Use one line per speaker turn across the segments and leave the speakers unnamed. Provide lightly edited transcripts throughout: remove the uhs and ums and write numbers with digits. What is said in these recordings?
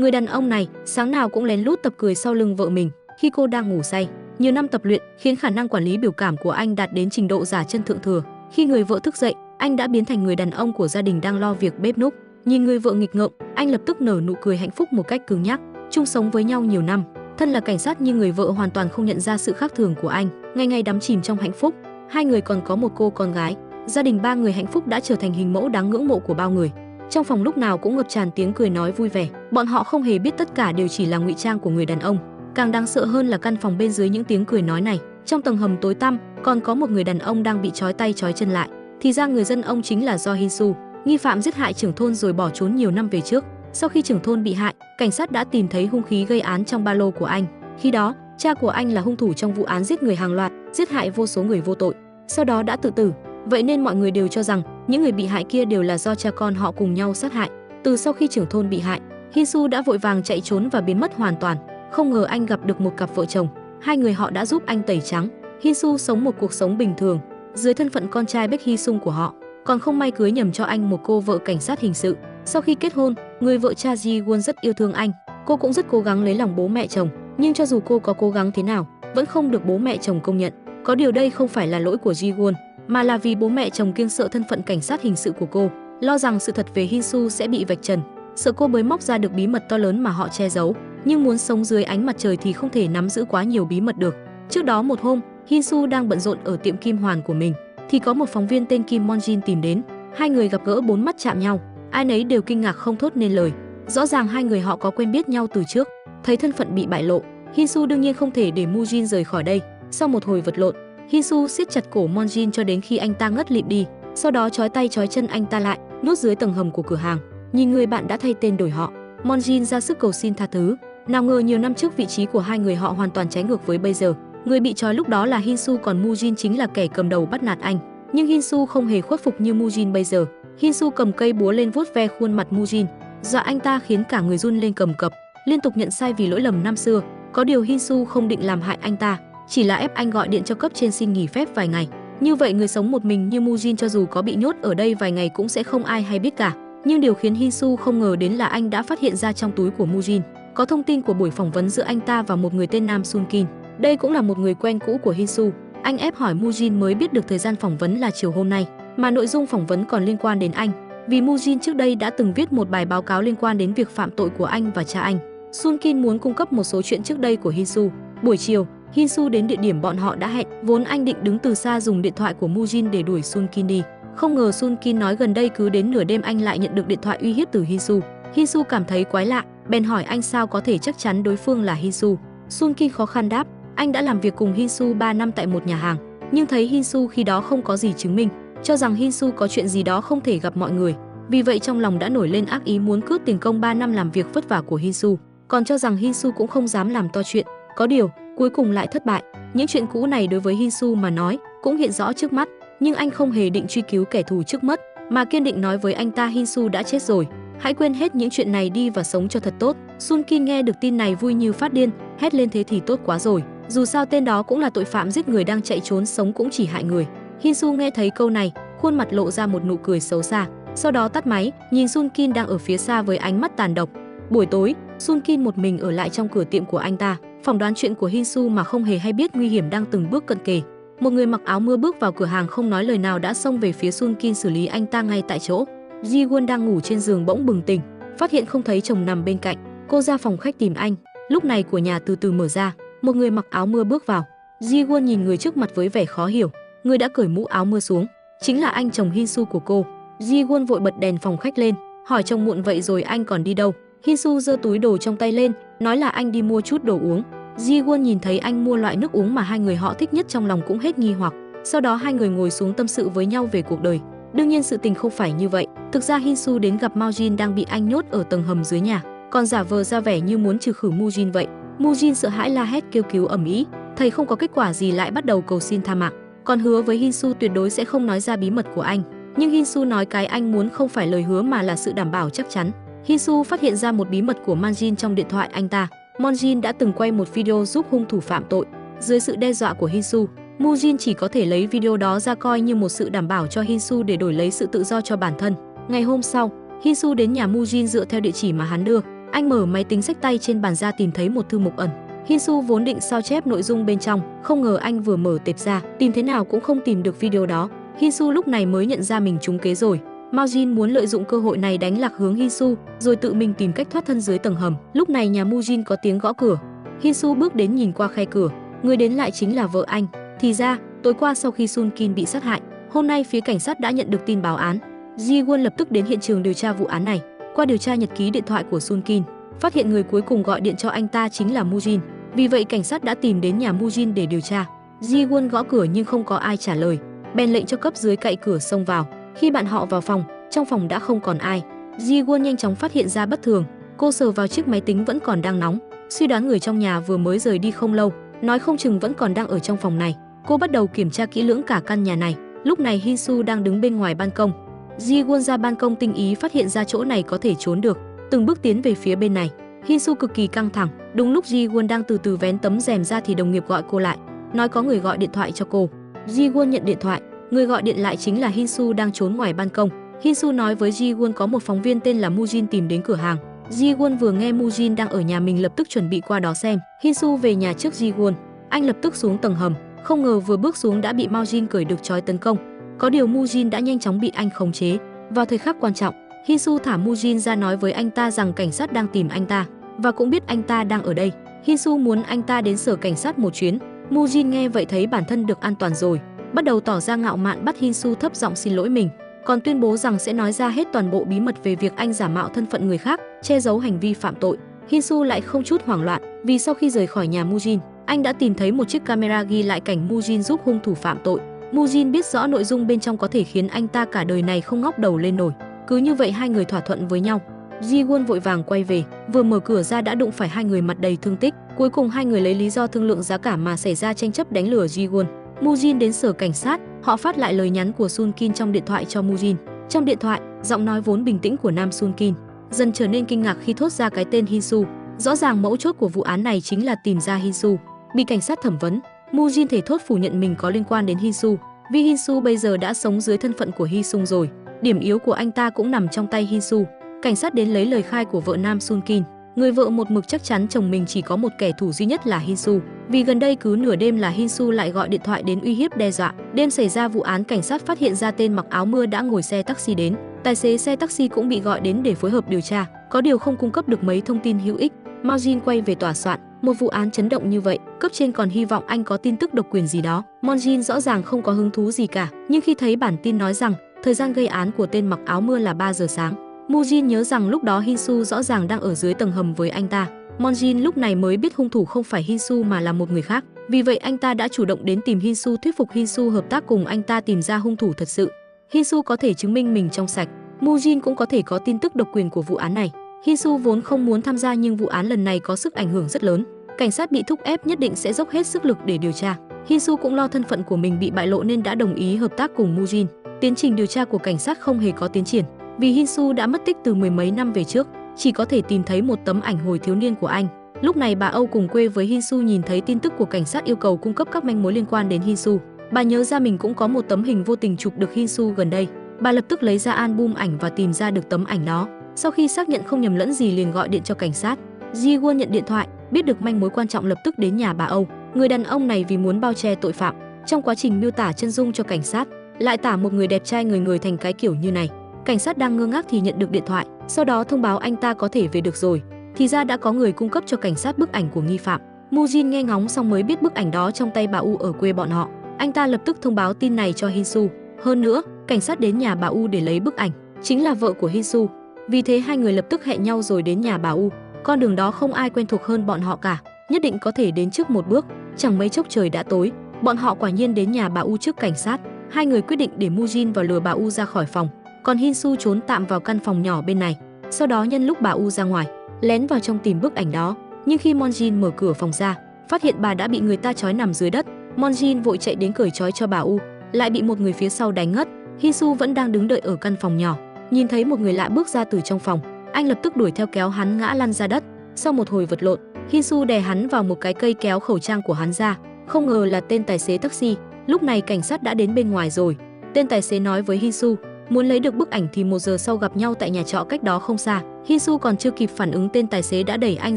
Người đàn ông này sáng nào cũng lén lút tập cười sau lưng vợ mình khi cô đang ngủ say. Nhiều năm tập luyện khiến khả năng quản lý biểu cảm của anh đạt đến trình độ giả chân thượng thừa. Khi người vợ thức dậy, anh đã biến thành người đàn ông của gia đình đang lo việc bếp núc. Nhìn người vợ nghịch ngợm, anh lập tức nở nụ cười hạnh phúc một cách cứng nhắc. Chung sống với nhau nhiều năm, thân là cảnh sát nhưng người vợ hoàn toàn không nhận ra sự khác thường của anh, ngày ngày đắm chìm trong hạnh phúc. Hai người còn có một cô con gái. Gia đình ba người hạnh phúc đã trở thành hình mẫu đáng ngưỡng mộ của bao người. Trong phòng lúc nào cũng ngập tràn tiếng cười nói vui vẻ. Bọn họ không hề biết tất cả đều chỉ là ngụy trang của người đàn ông. Càng đáng sợ hơn là căn phòng bên dưới những tiếng cười nói này, trong tầng hầm tối tăm còn có một người đàn ông đang bị trói tay trói chân lại. Thì ra người dân ông chính là Do Hin Soo, nghi phạm giết hại trưởng thôn rồi bỏ trốn nhiều năm về trước. Sau khi trưởng thôn bị hại, cảnh sát đã tìm thấy hung khí gây án trong ba lô của anh. Khi đó, cha của anh là hung thủ trong vụ án giết người hàng loạt, giết hại vô số người vô tội, sau đó đã tự tử. Vậy nên mọi người đều cho rằng những người bị hại kia đều là do cha con họ cùng nhau sát hại. Từ sau khi trưởng thôn bị hại, Hin Soo đã vội vàng chạy trốn và biến mất hoàn toàn. Không ngờ anh gặp được một cặp vợ chồng, hai người họ đã giúp anh tẩy trắng. Hin Soo sống một cuộc sống bình thường dưới thân phận con trai Baek Hee Sung của họ, còn không may cưới nhầm cho anh một cô vợ cảnh sát hình sự. Sau khi kết hôn, người vợ cha Ji Won rất yêu thương anh. Cô cũng rất cố gắng lấy lòng bố mẹ chồng, nhưng cho dù cô có cố gắng thế nào, vẫn không được bố mẹ chồng công nhận. Có điều đây không phải là lỗi của Ji Won, mà là vì bố mẹ chồng kiêng sợ thân phận cảnh sát hình sự của cô, lo rằng sự thật về Hin Soo sẽ bị vạch trần, sợ cô bới móc ra được bí mật to lớn mà họ che giấu. Nhưng muốn sống dưới ánh mặt trời thì không thể nắm giữ quá nhiều bí mật được. Trước đó một hôm, Hin Soo đang bận rộn ở tiệm kim hoàn của mình, thì có một phóng viên tên Kim Monjin tìm đến. Hai người gặp gỡ, bốn mắt chạm nhau, ai nấy đều kinh ngạc không thốt nên lời. Rõ ràng hai người họ có quen biết nhau từ trước. Thấy thân phận bị bại lộ, Hin Soo đương nhiên không thể để Monjin rời khỏi đây. Sau một hồi vật lộn, Hin Soo siết chặt cổ Monjin cho đến khi anh ta ngất lịm đi, sau đó trói tay trói chân anh ta lại, nhốt dưới tầng hầm của cửa hàng. Nhìn người bạn đã thay tên đổi họ, Monjin ra sức cầu xin tha thứ. Nào ngờ nhiều năm trước vị trí của hai người họ hoàn toàn trái ngược với bây giờ. Người bị trói lúc đó là Hin Soo, còn Monjin chính là kẻ cầm đầu bắt nạt anh. Nhưng Hin Soo không hề khuất phục như Monjin bây giờ. Hin Soo cầm cây búa lên vuốt ve khuôn mặt Monjin, dọa anh ta khiến cả người run lên cầm cập, liên tục nhận sai vì lỗi lầm năm xưa. Có điều Hin Soo không định làm hại anh ta, chỉ là ép anh gọi điện cho cấp trên xin nghỉ phép vài ngày. Như vậy người sống một mình như Monjin cho dù có bị nhốt ở đây vài ngày cũng sẽ không ai hay biết cả. Nhưng điều khiến Hin Soo không ngờ đến là anh đã phát hiện ra trong túi của Monjin có thông tin của buổi phỏng vấn giữa anh ta và một người tên Nam Sun Kin. Đây cũng là một người quen cũ của Hin Soo. Anh ép hỏi Monjin mới biết được thời gian phỏng vấn là chiều hôm nay, mà nội dung phỏng vấn còn liên quan đến anh, vì Monjin trước đây đã từng viết một bài báo cáo liên quan đến việc phạm tội của anh và cha anh. Sun Kin muốn cung cấp một số chuyện trước đây của Hin Soo. Buổi chiều, Hin Soo đến địa điểm bọn họ đã hẹn, vốn anh định đứng từ xa dùng điện thoại của Monjin để đuổi Sun Kin đi. Không ngờ Sun Kin nói gần đây cứ đến nửa đêm anh lại nhận được điện thoại uy hiếp từ Hin Soo. Hin Soo cảm thấy quái lạ, bèn hỏi anh sao có thể chắc chắn đối phương là Hin Soo. Sun Kin khó khăn đáp, anh đã làm việc cùng Hin Soo 3 năm tại một nhà hàng, nhưng thấy Hin Soo khi đó không có gì chứng minh, cho rằng Hin Soo có chuyện gì đó không thể gặp mọi người. Vì vậy trong lòng đã nổi lên ác ý muốn cướp tiền công 3 năm làm việc vất vả của Hin Soo, còn cho rằng Hin Soo cũng không dám làm to chuyện. Có điều, cuối cùng lại thất bại. Những chuyện cũ này đối với Hin Soo mà nói cũng hiện rõ trước mắt, nhưng anh không hề định truy cứu kẻ thù trước mắt, mà kiên định nói với anh ta Hin Soo đã chết rồi, hãy quên hết những chuyện này đi và sống cho thật tốt. Sun Kin nghe được tin này vui như phát điên, hét lên thế thì tốt quá rồi, dù sao tên đó cũng là tội phạm giết người đang chạy trốn, sống cũng chỉ hại người. Hin Soo nghe thấy câu này, khuôn mặt lộ ra một nụ cười xấu xa, sau đó tắt máy, nhìn Sun Kin đang ở phía xa với ánh mắt tàn độc. Buổi tối, Sun Kin một mình ở lại trong cửa tiệm của anh ta, phỏng đoán chuyện của Hin Soo mà không hề hay biết nguy hiểm đang từng bước cận kề. Một người mặc áo mưa bước vào cửa hàng không nói lời nào đã xông về phía Sun Kin xử lý anh ta ngay tại chỗ. Ji Won đang ngủ trên giường bỗng bừng tỉnh, phát hiện không thấy chồng nằm bên cạnh, cô ra phòng khách tìm anh. Lúc này cửa nhà từ từ mở ra, một người mặc áo mưa bước vào. Ji Won nhìn người trước mặt với vẻ khó hiểu, người đã cởi mũ áo mưa xuống, chính là anh chồng Hin Soo của cô. Ji Won vội bật đèn phòng khách lên, hỏi chồng muộn vậy rồi anh còn đi đâu? Hin Soo giơ túi đồ trong tay lên, nói là anh đi mua chút đồ uống. Ji Won nhìn thấy anh mua loại nước uống mà hai người họ thích nhất, trong lòng cũng hết nghi hoặc. Sau đó hai người ngồi xuống tâm sự với nhau về cuộc đời. Đương nhiên sự tình không phải như vậy. Thực ra Hin Soo đến gặp Monjin đang bị anh nhốt ở tầng hầm dưới nhà, còn giả vờ ra vẻ như muốn trừ khử Monjin vậy. Monjin sợ hãi la hét kêu cứu ầm ĩ, thầy không có kết quả gì lại bắt đầu cầu xin tha mạng, còn hứa với Hin Soo tuyệt đối sẽ không nói ra bí mật của anh. Nhưng Hin Soo nói cái anh muốn không phải lời hứa mà là sự đảm bảo chắc chắn. Hin Soo phát hiện ra một bí mật của Monjin trong điện thoại anh ta. Monjin đã từng quay một video giúp hung thủ phạm tội. Dưới sự đe dọa của Hin Soo, Monjin chỉ có thể lấy video đó ra coi như một sự đảm bảo cho Hin Soo để đổi lấy sự tự do cho bản thân. Ngày hôm sau, Hin Soo đến nhà Monjin dựa theo địa chỉ mà hắn đưa. Anh mở máy tính xách tay trên bàn ra tìm thấy một thư mục ẩn. Hinsu vốn định sao chép nội dung bên trong, không ngờ anh vừa mở tệp ra, tìm thế nào cũng không tìm được video đó. Hinsu lúc này mới nhận ra mình trúng kế rồi. Mao Jin muốn lợi dụng cơ hội này đánh lạc hướng Hinsu, rồi tự mình tìm cách thoát thân dưới tầng hầm. Lúc này nhà Mu Jin có tiếng gõ cửa. Hinsu bước đến nhìn qua khe cửa, người đến lại chính là vợ anh. Thì ra, tối qua sau khi Sun Kin bị sát hại, hôm nay phía cảnh sát đã nhận được tin báo án. Ji Won lập tức đến hiện trường điều tra vụ án này. Qua điều tra nhật ký điện thoại của Sun Kin, phát hiện người cuối cùng gọi điện cho anh ta chính là Mu Jin. Vì vậy cảnh sát đã tìm đến nhà Mu Jin để điều tra. Ji Won gõ cửa nhưng không có ai trả lời, bèn lệnh cho cấp dưới cậy cửa xông vào. Khi bạn họ vào phòng, trong phòng đã không còn ai. Ji Won nhanh chóng phát hiện ra bất thường. Cô sờ vào chiếc máy tính vẫn còn đang nóng, suy đoán người trong nhà vừa mới rời đi không lâu, nói không chừng vẫn còn đang ở trong phòng này. Cô bắt đầu kiểm tra kỹ lưỡng cả căn nhà này. Lúc này Hinsu đang đứng bên ngoài ban công. Ji Won ra ban công tinh ý phát hiện ra chỗ này có thể trốn được, từng bước tiến về phía bên này. Hinsu cực kỳ căng thẳng. Đúng lúc Ji Won đang từ từ vén tấm rèm ra thì đồng nghiệp gọi cô lại, nói có người gọi điện thoại cho cô. Ji Won nhận điện thoại, người gọi điện lại chính là Hinsu đang trốn ngoài ban công. Hinsu nói với Ji Won có một phóng viên tên là Mu Jin tìm đến cửa hàng. Ji Won vừa nghe Mu Jin đang ở nhà mình lập tức chuẩn bị qua đó xem. Hinsu về nhà trước Ji Won, anh lập tức xuống tầng hầm, không ngờ vừa bước xuống đã bị Mao Jin cởi được trói tấn công. Có điều Mu Jin đã nhanh chóng bị anh khống chế. Vào thời khắc quan trọng, Hinsu thả Mu Jin ra nói với anh ta rằng cảnh sát đang tìm anh ta và cũng biết anh ta đang ở đây. Hinsu muốn anh ta đến sở cảnh sát một chuyến. Mu Jin nghe vậy thấy bản thân được an toàn rồi, bắt đầu tỏ ra ngạo mạn bắt Hinsu thấp giọng xin lỗi mình, còn tuyên bố rằng sẽ nói ra hết toàn bộ bí mật về việc anh giả mạo thân phận người khác, che giấu hành vi phạm tội. Hinsu lại không chút hoảng loạn, vì sau khi rời khỏi nhà Mu Jin, anh đã tìm thấy một chiếc camera ghi lại cảnh Mu Jin giúp hung thủ phạm tội. Mu Jin biết rõ nội dung bên trong có thể khiến anh ta cả đời này không ngóc đầu lên nổi. Cứ như vậy hai người thỏa thuận với nhau. Ji Won vội vàng quay về, vừa mở cửa ra đã đụng phải hai người mặt đầy thương tích. Cuối cùng hai người lấy lý do thương lượng giá cả mà xảy ra tranh chấp đánh lừa Ji Won. Mu Jin đến sở cảnh sát, họ phát lại lời nhắn của Sun Kin trong điện thoại cho Mu Jin. Trong điện thoại, giọng nói vốn bình tĩnh của nam Sun Kin dần trở nên kinh ngạc khi thốt ra cái tên Hinsu. Rõ ràng mấu chốt của vụ án này chính là tìm ra Hinsu. Bị cảnh sát thẩm vấn, Mu Jin thể thốt phủ nhận mình có liên quan đến Hinsu, vì Hinsu bây giờ đã sống dưới thân phận của Hisung rồi. Điểm yếu của anh ta cũng nằm trong tay Hinsu. Cảnh sát đến lấy lời khai của vợ nam Sun Kin. Người vợ một mực chắc chắn chồng mình chỉ có một kẻ thù duy nhất là Hinsu, vì gần đây cứ nửa đêm là Hinsu lại gọi điện thoại đến uy hiếp đe dọa. Đêm xảy ra vụ án, cảnh sát phát hiện ra tên mặc áo mưa đã ngồi xe taxi đến. Tài xế xe taxi cũng bị gọi đến để phối hợp điều tra, có điều không cung cấp được mấy thông tin hữu ích. Mao Jin quay về tòa soạn. Một vụ án chấn động như vậy, cấp trên còn hy vọng anh có tin tức độc quyền gì đó. Mao Jin rõ ràng không có hứng thú gì cả, nhưng khi thấy bản tin nói rằng thời gian gây án của tên mặc áo mưa là 3 giờ sáng, Mu Jin nhớ rằng lúc đó Hinsu rõ ràng đang ở dưới tầng hầm với anh ta. Mon Jin lúc này mới biết hung thủ không phải Hinsu mà là một người khác. Vì vậy anh ta đã chủ động đến tìm Hinsu, thuyết phục Hinsu hợp tác cùng anh ta tìm ra hung thủ thật sự. Hinsu có thể chứng minh mình trong sạch, Mu Jin cũng có thể có tin tức độc quyền của vụ án này. Hinsu vốn không muốn tham gia nhưng vụ án lần này có sức ảnh hưởng rất lớn. Cảnh sát bị thúc ép nhất định sẽ dốc hết sức lực để điều tra. Hinsu cũng lo thân phận của mình bị bại lộ nên đã đồng ý hợp tác cùng Mu Jin. Tiến trình điều tra của cảnh sát không hề có tiến triển, vì Hinsu đã mất tích từ mười mấy năm về trước, chỉ có thể tìm thấy một tấm ảnh hồi thiếu niên của anh. Lúc này bà Âu cùng quê với Hinsu nhìn thấy tin tức của cảnh sát yêu cầu cung cấp các manh mối liên quan đến Hinsu. Bà nhớ ra mình cũng có một tấm hình vô tình chụp được Hinsu gần đây. Bà lập tức lấy ra album ảnh và tìm ra được tấm ảnh đó. Sau khi xác nhận không nhầm lẫn gì liền gọi điện cho cảnh sát. Ji Won nhận điện thoại, biết được manh mối quan trọng lập tức đến nhà bà Âu. Người đàn ông này vì muốn bao che tội phạm, trong quá trình miêu tả chân dung cho cảnh sát, lại tả một người đẹp trai người thành cái kiểu như này. Cảnh sát đang ngơ ngác thì nhận được điện thoại, sau đó thông báo anh ta có thể về được rồi. Thì ra đã có người cung cấp cho cảnh sát bức ảnh của nghi phạm. Mu Jin nghe ngóng xong mới biết bức ảnh đó trong tay bà U ở quê bọn họ. Anh ta lập tức thông báo tin này cho Hinsu. Hơn nữa, cảnh sát đến nhà bà U để lấy bức ảnh, chính là vợ của Hinsu. Vì thế hai người lập tức hẹn nhau rồi đến nhà bà U. Con đường đó không ai quen thuộc hơn bọn họ cả, nhất định có thể đến trước một bước. Chẳng mấy chốc trời đã tối, bọn họ quả nhiên đến nhà bà U trước cảnh sát. Hai người quyết định để Mu Jin vào lừa bà U ra khỏi phòng, còn Hinsu trốn tạm vào căn phòng nhỏ bên này. Sau đó nhân lúc bà U ra ngoài, lén vào trong tìm bức ảnh đó. Nhưng khi Mon Jin mở cửa phòng ra, phát hiện bà đã bị người ta trói nằm dưới đất. Mon Jin vội chạy đến cởi trói cho bà U, lại bị một người phía sau đánh ngất. Hinsu vẫn đang đứng đợi ở căn phòng nhỏ, nhìn thấy một người lạ bước ra từ trong phòng, anh lập tức đuổi theo kéo hắn ngã lăn ra đất. Sau một hồi vật lộn, Hinsu đè hắn vào một cái cây kéo khẩu trang của hắn ra, không ngờ là tên tài xế taxi. Lúc này cảnh sát đã đến bên ngoài rồi. Tên tài xế nói với Hinsu, Muốn lấy được bức ảnh thì 1 giờ sau gặp nhau tại nhà trọ cách đó không xa. Hinsu còn chưa kịp phản ứng, tên tài xế đã đẩy anh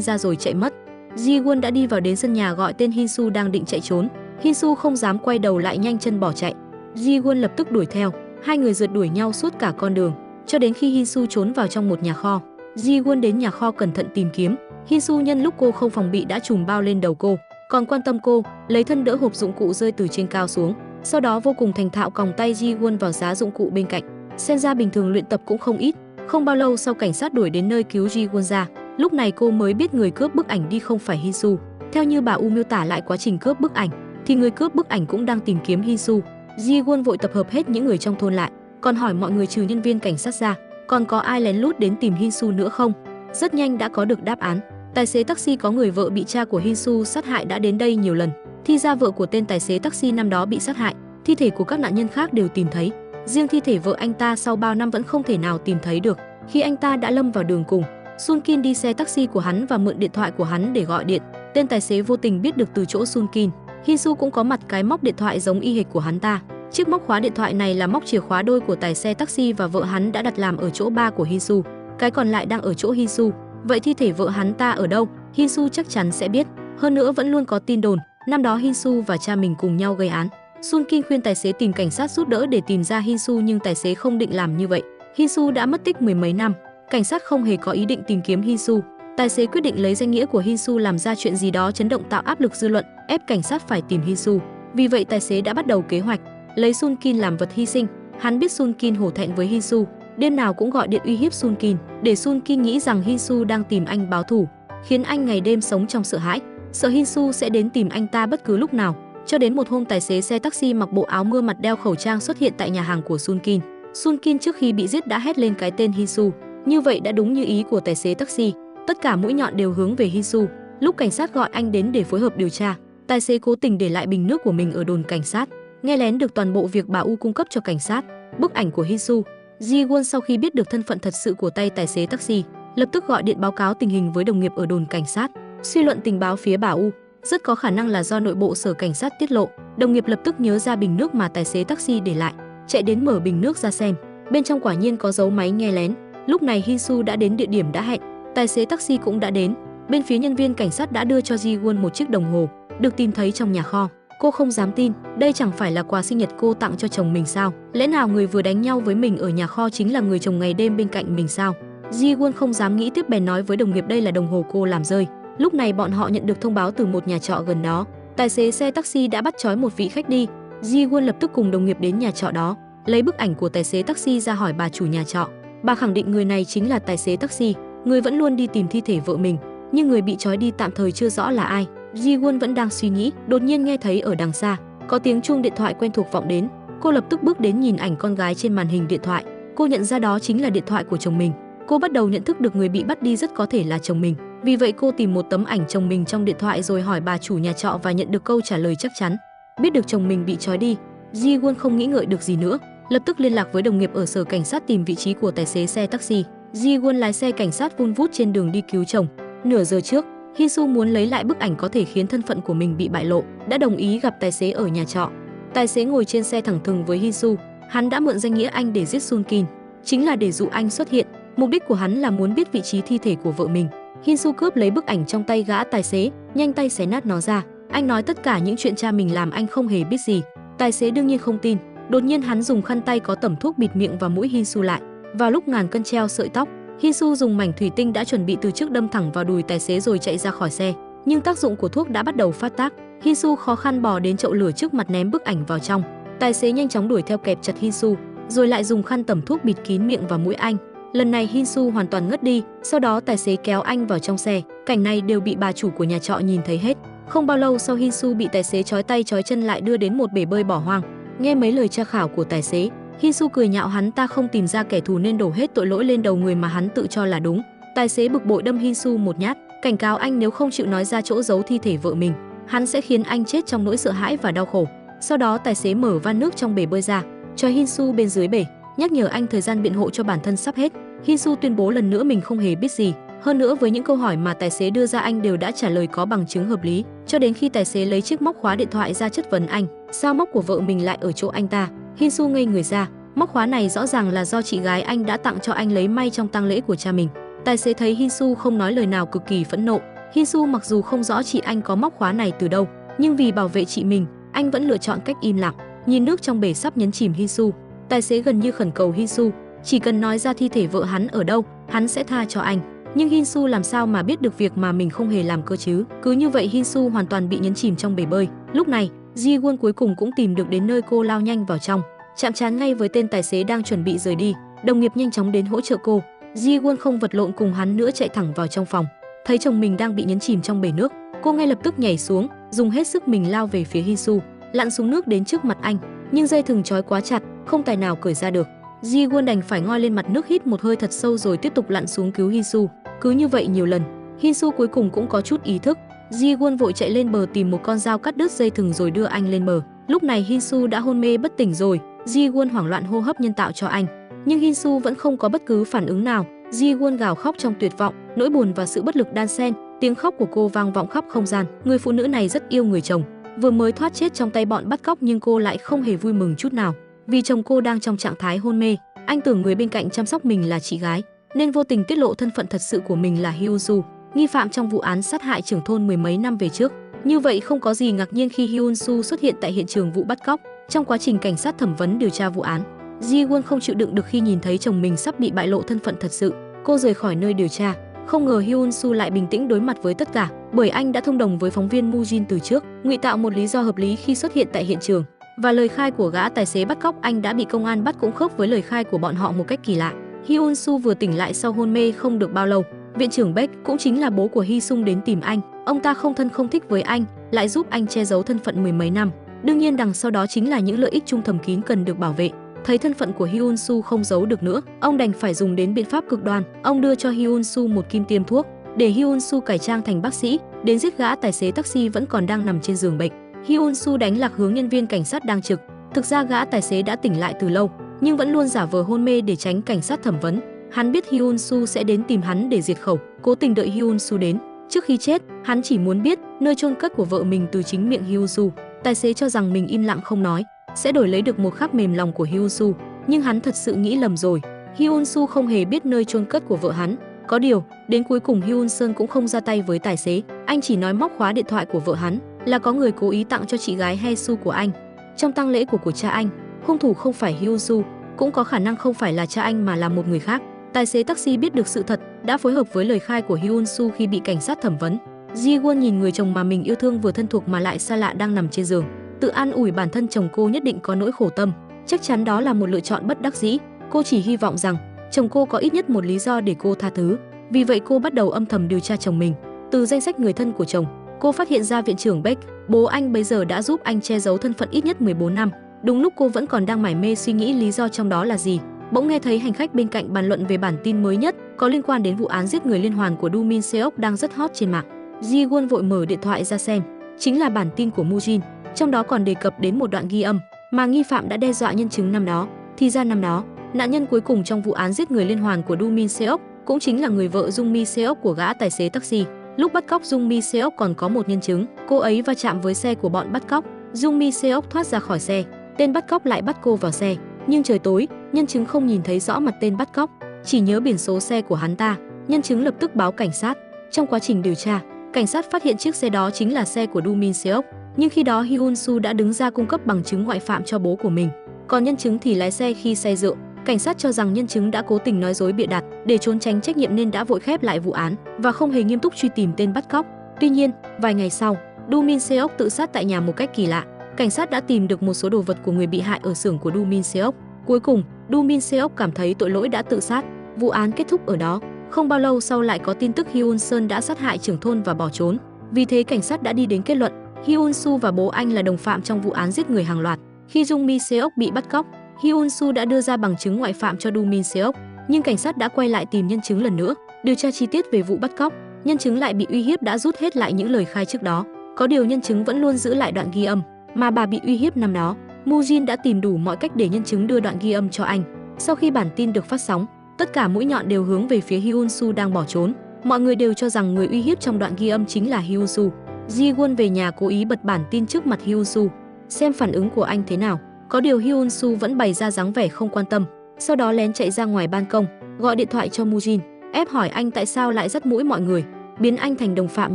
ra rồi chạy mất. Ji-won đã đi vào đến sân nhà gọi tên Hinsu đang định chạy trốn. Hinsu không dám quay đầu lại, nhanh chân bỏ chạy. Ji-won lập tức đuổi theo. Hai người rượt đuổi nhau suốt cả con đường, cho đến khi Hinsu trốn vào trong một nhà kho. Ji-won đến nhà kho cẩn thận tìm kiếm. Hinsu nhân lúc cô không phòng bị đã trùm bao lên đầu cô, còn quan tâm cô, lấy thân đỡ hộp dụng cụ rơi từ trên cao xuống. Sau đó vô cùng thành thạo còng tay Ji-won vào giá dụng cụ bên cạnh. Xem ra bình thường luyện tập cũng không ít. Không bao lâu sau, cảnh sát đuổi đến nơi cứu Ji-won ra. Lúc này cô mới biết người cướp bức ảnh đi không phải Hinsu. Theo như bà U miêu tả lại quá trình cướp bức ảnh, thì người cướp bức ảnh cũng đang tìm kiếm Hinsu. Ji-won vội tập hợp hết những người trong thôn lại, còn hỏi mọi người trừ nhân viên cảnh sát ra, còn có ai lén lút đến tìm Hinsu nữa không? Rất nhanh đã có được đáp án. Tài xế taxi có người vợ bị cha của Hinsu sát hại đã đến đây nhiều lần. Thì ra vợ của tên tài xế taxi năm đó bị sát hại, thi thể của các nạn nhân khác đều tìm thấy. Riêng thi thể vợ anh ta sau bao năm vẫn không thể nào tìm thấy được. Khi anh ta đã lâm vào đường cùng, Sun Kin đi xe taxi của hắn và mượn điện thoại của hắn để gọi điện. Tên tài xế vô tình biết được từ chỗ Sun Kin, Hinsu cũng có mặt cái móc điện thoại giống y hệt của hắn ta. Chiếc móc khóa điện thoại này là móc chìa khóa đôi của tài xe taxi và vợ hắn đã đặt làm ở chỗ ba của Hinsu, cái còn lại đang ở chỗ Hinsu. Vậy thi thể vợ hắn ta ở đâu? Hinsu chắc chắn sẽ biết. Hơn nữa vẫn luôn có tin đồn năm đó Hinsu và cha mình cùng nhau gây án. Sun Kin khuyên tài xế tìm cảnh sát giúp đỡ để tìm ra Hinsu, nhưng tài xế không định làm như vậy. Hinsu đã mất tích mười mấy năm, cảnh sát không hề có ý định tìm kiếm Hinsu. Tài xế quyết định lấy danh nghĩa của Hinsu làm ra chuyện gì đó chấn động, tạo áp lực dư luận, ép cảnh sát phải tìm Hinsu. Vì vậy tài xế đã bắt đầu kế hoạch lấy Sun Kin làm vật hy sinh. Hắn biết Sun Kin hổ thẹn với Hinsu, đêm nào cũng gọi điện uy hiếp Sun Kin, để Sun Kin nghĩ rằng Hinsu đang tìm anh báo thù, khiến anh ngày đêm sống trong sợ hãi, sợ Hinsu sẽ đến tìm anh ta bất cứ lúc nào. Cho đến một hôm, tài xế xe taxi mặc bộ áo mưa, mặt đeo khẩu trang xuất hiện tại nhà hàng của Sun Kin. Sun Kin trước khi bị giết đã hét lên cái tên Hinsu. Như vậy đã đúng như ý của tài xế taxi, tất cả mũi nhọn đều hướng về Hinsu. Lúc cảnh sát gọi anh đến để phối hợp điều tra, tài xế cố tình để lại bình nước của mình ở đồn cảnh sát, nghe lén được toàn bộ việc bà U cung cấp cho cảnh sát. Bức ảnh của Hinsu. Ji-won sau khi biết được thân phận thật sự của tay tài xế taxi, lập tức gọi điện báo cáo tình hình với đồng nghiệp ở đồn cảnh sát. Suy luận tình báo phía bà U, rất có khả năng là do nội bộ sở cảnh sát tiết lộ. Đồng nghiệp lập tức nhớ ra bình nước mà tài xế taxi để lại, chạy đến mở bình nước ra xem. Bên trong quả nhiên có dấu máy nghe lén. Lúc này Hinsu đã đến địa điểm đã hẹn, tài xế taxi cũng đã đến. Bên phía nhân viên cảnh sát đã đưa cho Ji-won một chiếc đồng hồ được tìm thấy trong nhà kho. Cô không dám tin, đây chẳng phải là quà sinh nhật cô tặng cho chồng mình sao? Lẽ nào người vừa đánh nhau với mình ở nhà kho chính là người chồng ngày đêm bên cạnh mình sao? Ji-won không dám nghĩ tiếp, bèn nói với đồng nghiệp đây là đồng hồ cô làm rơi. Lúc này bọn họ nhận được thông báo từ một nhà trọ gần đó, tài xế xe taxi đã bắt trói một vị khách đi. Ji-won lập tức cùng đồng nghiệp đến nhà trọ đó, lấy bức ảnh của tài xế taxi ra hỏi bà chủ nhà trọ. Bà khẳng định người này chính là tài xế taxi, người vẫn luôn đi tìm thi thể vợ mình, nhưng người bị trói đi tạm thời chưa rõ là ai. Ji-won vẫn đang suy nghĩ, đột nhiên nghe thấy ở đằng xa có tiếng chuông điện thoại quen thuộc vọng đến. Cô lập tức bước đến nhìn ảnh con gái trên màn hình điện thoại. Cô nhận ra đó chính là điện thoại của chồng mình. Cô bắt đầu nhận thức được người bị bắt đi rất có thể là chồng mình. Vì vậy cô tìm một tấm ảnh chồng mình trong điện thoại rồi hỏi bà chủ nhà trọ và nhận được câu trả lời chắc chắn. Biết được chồng mình bị trói đi, Ji-won không nghĩ ngợi được gì nữa, lập tức liên lạc với đồng nghiệp ở sở cảnh sát tìm vị trí của tài xế xe taxi. Ji-won lái xe cảnh sát vun vút trên đường đi cứu chồng. Nửa giờ trước, Hinsu muốn lấy lại bức ảnh có thể khiến thân phận của mình bị bại lộ, đã đồng ý gặp tài xế ở nhà trọ. Tài xế ngồi trên xe thẳng thừng với Hinsu, hắn đã mượn danh nghĩa anh để giết Sun Kin, chính là để dụ anh xuất hiện. Mục đích của hắn là muốn biết vị trí thi thể của vợ mình. Hinsu cướp lấy bức ảnh trong tay gã tài xế, nhanh tay xé nát nó ra. Anh nói tất cả những chuyện cha mình làm anh không hề biết gì. Tài xế đương nhiên không tin. Đột nhiên hắn dùng khăn tay có tẩm thuốc bịt miệng và mũi Hinsu lại. Vào lúc ngàn cân treo sợi tóc, Hinsu dùng mảnh thủy tinh đã chuẩn bị từ trước đâm thẳng vào đùi tài xế rồi chạy ra khỏi xe. Nhưng tác dụng của thuốc đã bắt đầu phát tác. Hinsu khó khăn bò đến chậu lửa trước mặt ném bức ảnh vào trong. Tài xế nhanh chóng đuổi theo kẹp chặt Hinsu, rồi lại dùng khăn tẩm thuốc bịt kín miệng và mũi anh. Lần này Hinsu hoàn toàn ngất đi, sau đó tài xế kéo anh vào trong xe. Cảnh này đều bị bà chủ của nhà trọ nhìn thấy hết. Không bao lâu sau, Hinsu bị tài xế trói tay trói chân lại đưa đến một bể bơi bỏ hoang. Nghe mấy lời tra khảo của tài xế, Hinsu cười nhạo hắn ta không tìm ra kẻ thù nên đổ hết tội lỗi lên đầu người mà hắn tự cho là đúng. Tài xế bực bội đâm Hinsu một nhát, cảnh cáo anh nếu không chịu nói ra chỗ giấu thi thể vợ mình, hắn sẽ khiến anh chết trong nỗi sợ hãi và đau khổ. Sau đó tài xế mở van nước trong bể bơi ra, cho Hinsu bên dưới bể, nhắc nhở anh thời gian biện hộ cho bản thân sắp hết. Hinsu tuyên bố lần nữa mình không hề biết gì. Hơn nữa với những câu hỏi mà tài xế đưa ra anh đều đã trả lời có bằng chứng hợp lý, cho đến khi tài xế lấy chiếc móc khóa điện thoại ra chất vấn anh, sao móc của vợ mình lại ở chỗ anh ta. Hinsu ngây người ra, Móc khóa này rõ ràng là do chị gái anh đã tặng cho anh lấy may trong tang lễ của cha mình. Tài xế thấy Hinsu không nói lời nào cực kỳ phẫn nộ. Hinsu mặc dù không rõ chị anh có móc khóa này từ đâu, nhưng vì bảo vệ chị mình, anh vẫn lựa chọn cách im lặng. Nhìn nước trong bể sắp nhấn chìm Hinsu, tài xế gần như khẩn cầu Hinsu, chỉ cần nói ra thi thể vợ hắn ở đâu, hắn sẽ tha cho anh. Nhưng Hinsu làm sao mà biết được việc mà mình không hề làm cơ chứ? Cứ như vậy Hinsu hoàn toàn bị nhấn chìm trong bể bơi. Lúc này, Ji-won cuối cùng cũng tìm được đến nơi, cô lao nhanh vào trong, chạm trán ngay với tên tài xế đang chuẩn bị rời đi. Đồng nghiệp nhanh chóng đến hỗ trợ cô. Ji-won không vật lộn cùng hắn nữa, chạy thẳng vào trong phòng. Thấy chồng mình đang bị nhấn chìm trong bể nước, cô ngay lập tức nhảy xuống, dùng hết sức mình lao về phía Hinsu, lặn xuống nước đến trước mặt anh. Nhưng dây thừng trói quá chặt, không tài nào cởi ra được. Ji-won đành phải ngoi lên mặt nước, hít một hơi thật sâu rồi tiếp tục lặn xuống cứu Hinsu. Cứ như vậy nhiều lần, Hinsu cuối cùng cũng có chút ý thức. Ji-won vội chạy lên bờ tìm một con dao cắt đứt dây thừng rồi đưa anh lên bờ. Lúc này Hinsu đã hôn mê bất tỉnh rồi. Ji-won hoảng loạn hô hấp nhân tạo cho anh, nhưng Hinsu vẫn không có bất cứ phản ứng nào. Ji-won gào khóc trong tuyệt vọng, nỗi buồn và sự bất lực đan xen. Tiếng khóc của cô vang vọng khắp không gian. Người phụ nữ này rất yêu người chồng, vừa mới thoát chết trong tay bọn bắt cóc, nhưng cô lại không hề vui mừng chút nào, vì chồng cô đang trong trạng thái hôn mê. Anh tưởng người bên cạnh chăm sóc mình là chị gái, nên vô tình tiết lộ thân phận thật sự của mình là Hyun-soo, nghi phạm trong vụ án sát hại trưởng thôn mười mấy năm về trước. Như vậy không có gì ngạc nhiên khi Hyun-soo xuất hiện tại hiện trường vụ bắt cóc. Trong quá trình cảnh sát thẩm vấn điều tra vụ án, Ji-won không chịu đựng được khi nhìn thấy chồng mình sắp bị bại lộ thân phận thật sự. Cô rời khỏi nơi điều tra. Không ngờ Hyun-soo lại bình tĩnh đối mặt với tất cả, bởi anh đã thông đồng với phóng viên Mujin từ trước, ngụy tạo một lý do hợp lý khi xuất hiện tại hiện trường. Và lời khai của gã tài xế bắt cóc anh đã bị công an bắt cũng khớp với lời khai của bọn họ một cách kỳ lạ. Hyun-soo vừa tỉnh lại sau hôn mê không được bao lâu, viện trưởng Baek, cũng chính là bố của Hee-sung, đến tìm anh. Ông ta không thân không thích với anh, lại giúp anh che giấu thân phận mười mấy năm. Đương nhiên đằng sau đó chính là những lợi ích chung thầm kín cần được bảo vệ. Thấy thân phận của Hyun-soo không giấu được nữa, ông đành phải dùng đến biện pháp cực đoan. Ông đưa cho Hyun-soo một kim tiêm thuốc để Hyun-soo cải trang thành bác sĩ, đến giết gã tài xế taxi vẫn còn đang nằm trên giường bệnh. Hyun-soo đánh lạc hướng nhân viên cảnh sát đang trực. Thực ra gã tài xế đã tỉnh lại từ lâu, nhưng vẫn luôn giả vờ hôn mê để tránh cảnh sát thẩm vấn. Hắn biết Hyun-soo sẽ đến tìm hắn để diệt khẩu, cố tình đợi Hyun-soo đến. Trước khi chết, hắn chỉ muốn biết nơi chôn cất của vợ mình từ chính miệng Hyun-soo. Tài xế cho rằng mình im lặng không nói sẽ đổi lấy được một khắc mềm lòng của Hyun-soo, nhưng hắn thật sự nghĩ lầm rồi. Hyun-soo không hề biết nơi chôn cất của vợ hắn. Có điều, đến cuối cùng Hyun-seon cũng không ra tay với tài xế. Anh chỉ nói móc khóa điện thoại của vợ hắn là có người cố ý tặng cho chị gái Hae-soo của anh trong tang lễ của cha anh. Hung thủ không phải Hyun-soo, cũng có khả năng không phải là cha anh mà là một người khác. Tài xế taxi biết được sự thật, đã phối hợp với lời khai của Hyun-soo khi bị cảnh sát thẩm vấn. Ji-won nhìn người chồng mà mình yêu thương vừa thân thuộc mà lại xa lạ đang nằm trên giường, tự an ủi bản thân chồng cô nhất định có nỗi khổ tâm. Chắc chắn đó là một lựa chọn bất đắc dĩ. Cô chỉ hy vọng rằng chồng cô có ít nhất một lý do để cô tha thứ. Vì vậy cô bắt đầu âm thầm điều tra chồng mình. Từ danh sách người thân của chồng, cô phát hiện ra viện trưởng Baek, bố anh bây giờ đã giúp anh che giấu thân phận ít nhất 14 năm. Đúng lúc cô vẫn còn đang mải mê suy nghĩ lý do trong đó là gì, bỗng nghe thấy hành khách bên cạnh bàn luận về bản tin mới nhất có liên quan đến vụ án giết người liên hoàn của Do Min Seok đang rất hot trên mạng. Ji-won vội mở điện thoại ra xem, chính là bản tin của Mujin. Trong đó còn đề cập đến một đoạn ghi âm mà nghi phạm đã đe dọa nhân chứng năm đó. Thì ra năm đó, nạn nhân cuối cùng trong vụ án giết người liên hoàn của Do Min Seok cũng chính là người vợ Jung Mi Seok của gã tài xế taxi. Lúc bắt cóc Jung Mi Seok còn có một nhân chứng, cô ấy va chạm với xe của bọn bắt cóc. Jung Mi Seok thoát ra khỏi xe, tên bắt cóc lại bắt cô vào xe. Nhưng trời tối, nhân chứng không nhìn thấy rõ mặt tên bắt cóc, chỉ nhớ biển số xe của hắn ta. Nhân chứng lập tức báo cảnh sát. Trong quá trình điều tra, cảnh sát phát hiện chiếc xe đó chính là xe của Do Min Seok. Nhưng khi đó Hyun-soo đã đứng ra cung cấp bằng chứng ngoại phạm cho bố của mình, còn nhân chứng thì lái xe khi say rượu. Cảnh sát cho rằng nhân chứng đã cố tình nói dối bịa đặt để trốn tránh trách nhiệm nên đã vội khép lại vụ án và không hề nghiêm túc truy tìm tên bắt cóc. Tuy nhiên, vài ngày sau, Do Min Seok tự sát tại nhà một cách kỳ lạ. Cảnh sát đã tìm được một số đồ vật của người bị hại ở xưởng của Do Min Seok. Cuối cùng, Do Min Seok cảm thấy tội lỗi đã tự sát. Vụ án kết thúc ở đó. Không bao lâu sau lại có tin tức Hyun-seon đã sát hại trưởng thôn và bỏ trốn. Vì thế cảnh sát đã đi đến kết luận Hyun-soo và bố anh là đồng phạm trong vụ án giết người hàng loạt. Khi Jung Mi Seok bị bắt cóc, Hyun-soo đã đưa ra bằng chứng ngoại phạm cho Do Min Seok, nhưng cảnh sát đã quay lại tìm nhân chứng lần nữa, điều tra chi tiết về vụ bắt cóc. Nhân chứng lại bị uy hiếp đã rút hết lại những lời khai trước đó. Có điều nhân chứng vẫn luôn giữ lại đoạn ghi âm mà bà bị uy hiếp năm đó. Mujin đã tìm đủ mọi cách để nhân chứng đưa đoạn ghi âm cho anh. Sau khi bản tin được phát sóng, tất cả mũi nhọn đều hướng về phía Hyun-soo đang bỏ trốn. Mọi người đều cho rằng người uy hiếp trong đoạn ghi âm chính là Hyun-soo. Ji-won về nhà cố ý bật bản tin trước mặt Hyun-soo, xem phản ứng của anh thế nào. Có điều Hyun Soo vẫn bày ra dáng vẻ không quan tâm, sau đó lén chạy ra ngoài ban công, gọi điện thoại cho Mujin, ép hỏi anh tại sao lại dắt mũi mọi người, biến anh thành đồng phạm